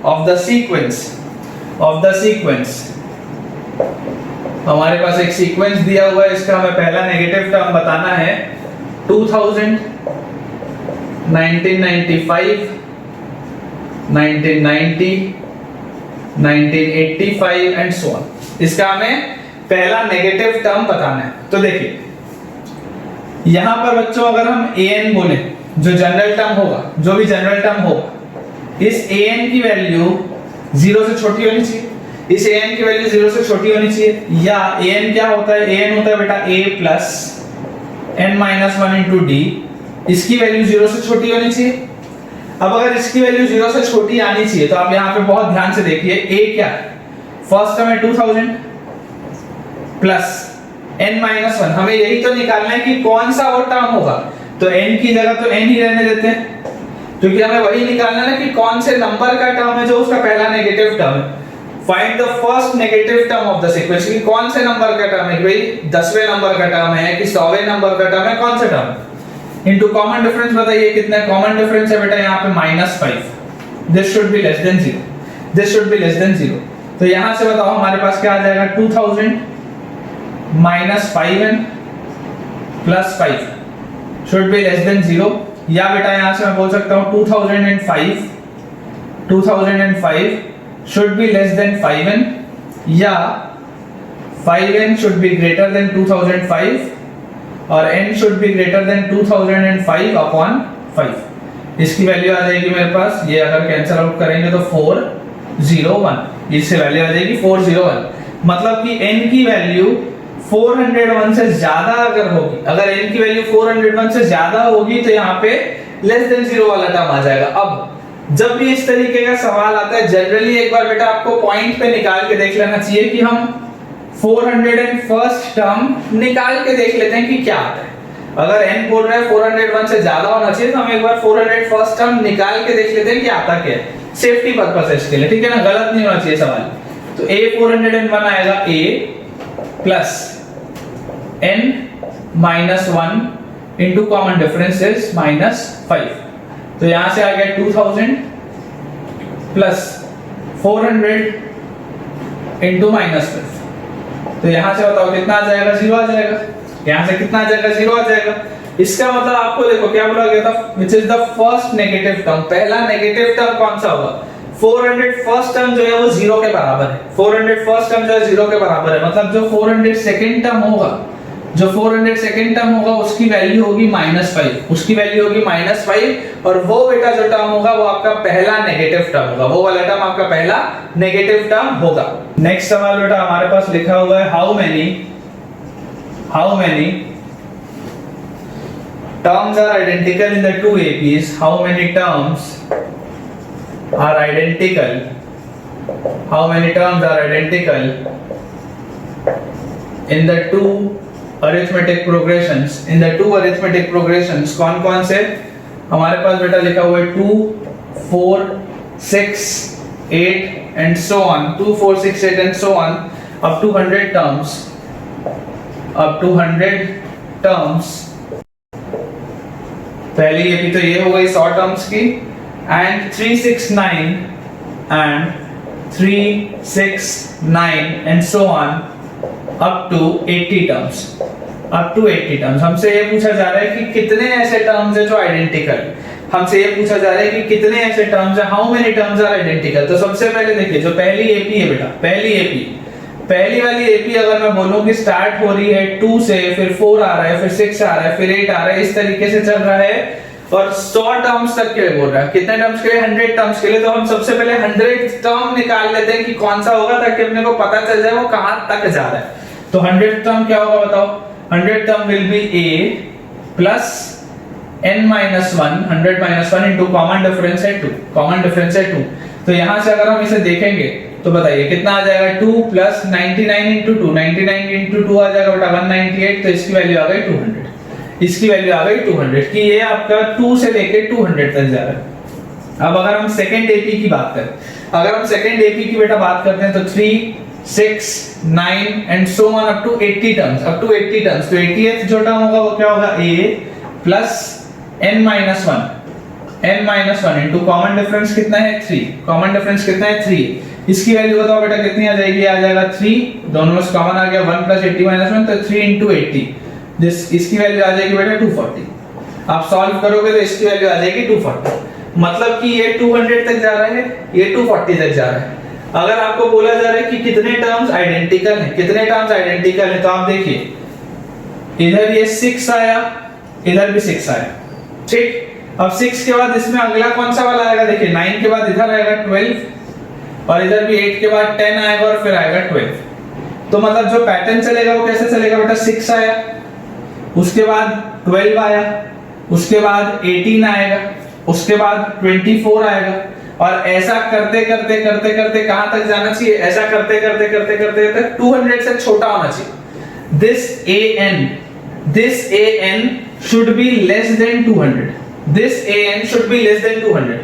Speaker 1: of the sequence. हमारे पास एक सीक्वेंस दिया हुआ है, इसका हमें पहला नेगेटिव टर्म बताना है। 2000, 1995, 1990, 1985 एंड सो ऑन। इसका हमें पहला नेगेटिव टर्म बताना है। तो देखिए यहां पर बच्चों, अगर हम an बोले, जो जनरल टर्म होगा, जो भी जनरल टर्म होगा, इस an की वैल्यू 0 से छोटी होनी चाहिए। इस an की वैल्यू 0 से छोटी होनी चाहिए। या an क्या होता है, an होता है बेटा a plus n-1 into d। इसकी वैल्यू 0 से छोटी होनी चाहिए। अब अगर इसकी वैल्यू 0 से छोटी आनी चाहिए, तो आप यहाँ पे बहुत ध्यान से देखिए, a क्या है, फर्स्ट टर्म है 2000 प्लस n-1। हमें यही तो निकालना है कि कौन सा वो टर्म होगा। तो n की जगह तो n ही रहने देते हैं, क्योंकि हमें वही निकालना है कि कौन से नंबर का टर्म है जो उसका पहला नेगेटिव टर्म है। Find the first negative term of the sequence, कि कौन से नंबर का टर्म है, भाई 10वें नंबर का टर्म है कि 100वें नंबर का टर्म है, कौन सा टर्म। इनटू कॉमन डिफरेंस बताइए कितना है। कॉमन डिफरेंस है बेटा यहाँ पे -5। This should be less than 0, this should be less than 0। तो यहां से बताओ हमारे पास क्या आ जाएगा, 2000 -5n plus 5 should be less than 0। या बेटा यहां से मैं बोल सकता हूं 2005 should be less than 5n, या 5n should be greater than 2005 और n should be greater than 2005 upon 5। इसकी वैल्यू आ जाएगी मेरे पास, ये अगर कैंसिल आउट करेंगे तो 401, इससे वैल्यू आ जाएगी 401। मतलब कि n की वैल्यू 401 से ज्यादा अगर होगी, अगर n की वैल्यू 401 से ज्यादा होगी, तो यहाँ पे लेस देन 0 वाला टर्म आ जाएगा। अब जब भी इस तरीके का सवाल आता है, जनरली एक बार बेटा आपको पॉइंट पे निकाल के देख लेना चाहिए कि हम 401st टर्म निकाल के देख लेते हैं कि क्या आता है। अगर n बोल रहा है 401 से ज्यादा होना चाहिए, तो हम एक बार 401st टर्म निकाल के देख लेते हैं कि आता क्या है, सेफ्टी पर्पस है इसके लिए, ठीक है ना, गलत नहीं होना चाहिए सवाल। तो a 401 आएगा a plus n-1 into common difference is -5। तो यहां से आ गया 2000 प्लस 400 इंटू -5। तो यहां से बताओ कितना आ जाएगा, 0 आ जाएगा। यहां से कितना आ जाएगा, 0 आ जाएगा। इसका मतलब आपको देखो क्या बोला गया था, which is the first negative term. पहला नेगेटिव टर्म कौन सा होगा, 401st टर्म जो है वो 0 के बराबर है। 401st टर्म जो है 0 के बराबर है, मतलब जो 402nd टर्म होगा, जो 402nd टर्म होगा उसकी वैल्यू होगी -5, उसकी वैल्यू होगी -5। और वो बेटा जो टर्म होगा वो आपका पहला नेगेटिव टर्म होगा, वो वाला टर्म आपका पहला नेगेटिव टर्म होगा। नेक्स्ट सवाल बेटा हमारे पास लिखा हुआ है, how many terms are identical in the two APs, how many terms are identical, how many terms are identical in the two arithmetic progressions, in the two arithmetic progressions कौन कौन से हमारे पास बेटा लिखा हुआ है 2, 4, 6, 8 and so on, 2, 4, 6, 8 and so on up to 100 terms, up to 100 terms। पहली AP तो ये हो गई 100 टर्म्स की, and 369 and 369 and so on up to 80 terms, up to 80 terms. हमसे ये पूछा जा रहा है कि कितने ऐसे टर्म्स है जो आइडेंटिकल, हमसे ये पूछा जा रहा है कि कितने ऐसे टर्म्स है, how many terms are identical. तो सबसे पहले देखिए जो पहली एपी है बेटा, पहली वाली एपी अगर मैं बोलूं कि स्टार्ट हो रही है 2 से, फिर 4 आ रहा है, फिर 6 आ रहा है, फिर 8 आ रहा है, इस तरीके से चल रहा है और 100 टर्म्स तक के लिए बोल रहा है। कितने टर्म्स के लिए? 100 टर्म्स के लिए। तो हम सबसे पहले 100 टर्म निकाल लेते हैं कि कौन सा होगा, ताकि अपने को पता चल जाए वो कहां तक जा रहा है। तो 100 टर्म क्या होगा बताओ? 100 term will be a plus n minus 1, 100 minus 1 into common difference है 2, कॉमन डिफरेंस है 2। तो यहां से अगर हम इसे देखेंगे तो बताइए कितना आ जाएगा? 2 प्लस 99 इंटू 2, 99 इंटू 2 आ जाएगा बेटा 198। तो इसकी वैल्यू आ गई 200, इसकी वैल्यू आ गई 200 कि ये आपका 2 से लेके 200 तक जा रहा है। अब अगर हम सेकंड एपी की बात करें, अगर हम सेकंड एपी की बेटा बात करते हैं तो 3, 6, 9 and so on up to 80 terms, up to 80 terms. तो 80th जो टर्म होगा वो क्या होगा? a plus n minus 1, n minus 1 into common difference कितना है? 3, कॉमन डिफरेंस कितना है? 3। इसकी वैल्यू बताओ बेटा कितनी आ जाएगी? आ जाएगा 3, दोनों में कॉमन आ गया 1 प्लस 80 माइनस 1, तो 3 इंटू 80, इसकी वैल्यू आ जाएगी बेटा 240। आप सॉल्व करोगे तो इसकी वैल्यू आ जाएगी 240। मतलब कि ये 200 तक जा रहा है, ये 240 तक जा रहा है। अगर आपको बोला जा रहा है कि कितने टर्म्स आइडेंटिकल हैं, कितने टर्म्स आइडेंटिकल हैं, तो आप देखिए इधर ये 6 आया, इधर भी 6 आया, ठीक। अब 6 के बाद इसमें अगला कौन सा वाला आएगा? देखिए 9 के बाद इधर आएगा 12 और इधर भी 8 के बाद 10 आएगा और फिर आएगा 12। तो मतलब जो पैटर्न चलेगा वो कैसे चलेगा बेटा? 6 आया, उसके बाद 12 आया, उसके बाद 18 आएगा, उसके बाद 24 आएगा और ऐसा करते करते करते करते कहां तक जाना चाहिए? ऐसा करते करते करते करते करते 200 से छोटा होना चाहिए। this an should be less than 200, this an should be less than 200।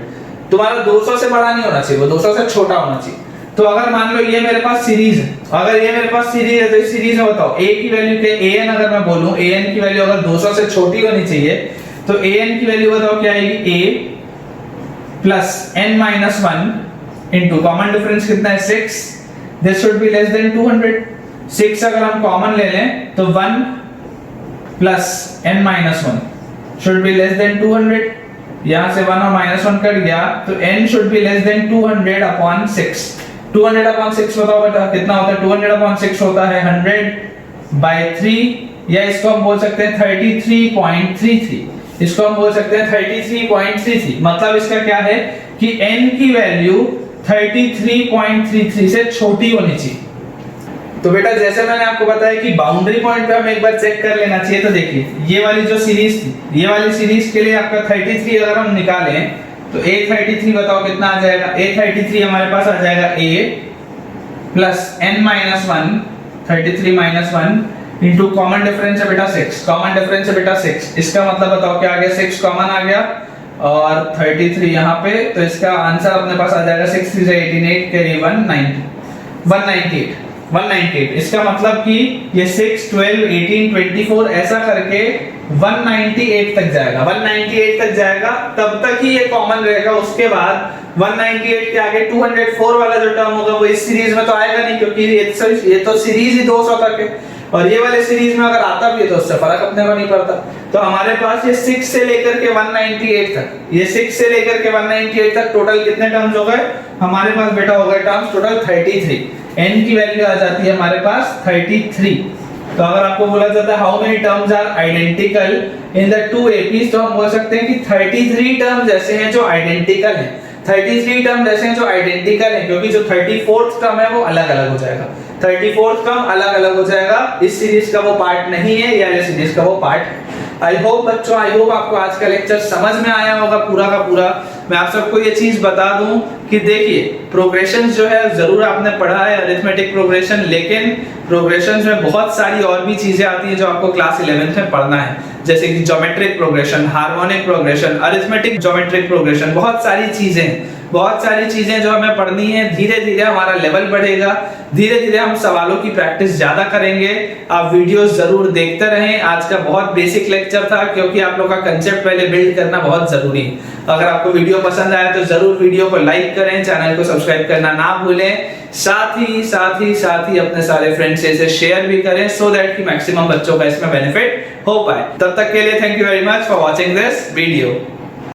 Speaker 1: तुम्हारा 200 से बड़ा नहीं होना चाहिए, वो 200 से छोटा होना चाहिए। तो अगर मान लो ये मेरे पास सीरीज है, अगर ये मेरे पास सीरीज है तो इस सीरीज में बताओ a की वैल्यू क्या? an अगर मैं बोलूं an की वैल्यू अगर 200 से छोटी होनी चाहिए तो an की वैल्यू बताओ क्या आएगी? a plus n minus 1 into common difference कितना है? 6, this should be less than 200। 6 अगर हम कॉमन ले लें तो 1 plus n minus 1 should be less than 200। यहां से 1 और माइनस 1 कट गया तो n should be less than 200 upon 6। 200 upon 6 बताओ बेटा कितना होता है? 200 अपॉन 6 होता है 100/3 या इसको हम बोल सकते हैं 33.33, इसको हम बोल सकते हैं 33.33। मतलब इसका क्या है कि n की वैल्यू 33.33 से छोटी होनी चाहिए। तो बेटा जैसे मैंने आपको बताया कि बाउंड्री पॉइंट पे हम एक बार चेक कर लेना चाहिए। तो देखिए ये वाली जो सीरीज थी, ये वाली सीरीज के लिए आपका 33 अगर हम निकालें तो a33 बताओ कितना आ जाएगा? a33 हमारे पास आ जाएगा a plus n minus 1, 33 minus 1 into common difference है बेटा 6, कॉमन डिफरेंस है बेटा 6। इसका मतलब बताओ क्या आ गया? 6 कॉमन आ गया और 33 यहाँ पे, तो इसका आंसर अपने पास आ जाएगा 6 3 18 8 कैरी 198। इसका मतलब कि ये 6 12 18 24 ऐसा करके 198 तक जाएगा, 198 तक जाएगा, तब तक ही ये कॉमन रहेगा। उसके बाद 198 के आगे 204 वाला जो टर्म होगा वो इस सीरीज में तो आएगा नहीं, क्योंकि ये तो सीरीज ही 200 तक है और ये वाले सीरीज में अगर आता भी है तो उससे फर्क अपने को नहीं पड़ता। तो हमारे पास ये 6 से लेकर के 198 तक, ये 6 से लेकर के 198 तक टोटल कितने टर्म्स हो गए हमारे पास बेटा? हो गए टर्म्स टोटल 33। n की वैल्यू आ जाती है हमारे पास 33। तो अगर आपको बोला जाता है how many terms are identical in the two APs, तो हम बोल सकते हैं कि 33 टर्म्स ऐसे हैं जो आइडेंटिकल हैं, 33 टर्म ऐसे हैं जो आइडेंटिकल हैं, क्योंकि जो 34th टर्म है वो अलग-अलग हो जाएगा, 34th टर्म अलग-अलग हो जाएगा। इस सीरीज का वो पार्ट नहीं है, ये वाले सीरीज का वो पार्ट है। आई होप बच्चों, आई होप आपको आज का लेक्चर समझ में आया होगा पूरा का पूरा। मैं आप सबको ये चीज बता दूं कि देखिए प्रोग्रेशन जो है जरूर आपने पढ़ा है अरिथमेटिक प्रोग्रेशन, लेकिन प्रोग्रेशन में बहुत सारी और भी चीजें आती हैं जो आपको क्लास 11th में पढ़ना है, जैसे कि geometric progression, harmonic progression, arithmetic geometric progression, बहुत सारी चीजें हैं बहुत सारी चीजें जो हमें पढ़नी है, धीरे धीरे हमारा लेवल बढ़ेगा, धीरे धीरे हम सवालों की प्रैक्टिस ज्यादा करेंगे। आप वीडियोस जरूर देखते रहें। आज का बहुत बेसिक लेक्चर था क्योंकि आप लोग का कंसेप्ट पहले बिल्ड करना बहुत जरूरी है। अगर आपको वीडियो पसंद आया तो जरूर वीडियो को लाइक करें, चैनल को सब्सक्राइब करना ना भूलें। साथ ही अपने सारे फ्रेंड्स से इसे शेयर भी करें सो दैट कि मैक्सिमम बच्चों का इसमें बेनिफिट हो पाए। तब तक के लिए thank you very much for watching this video.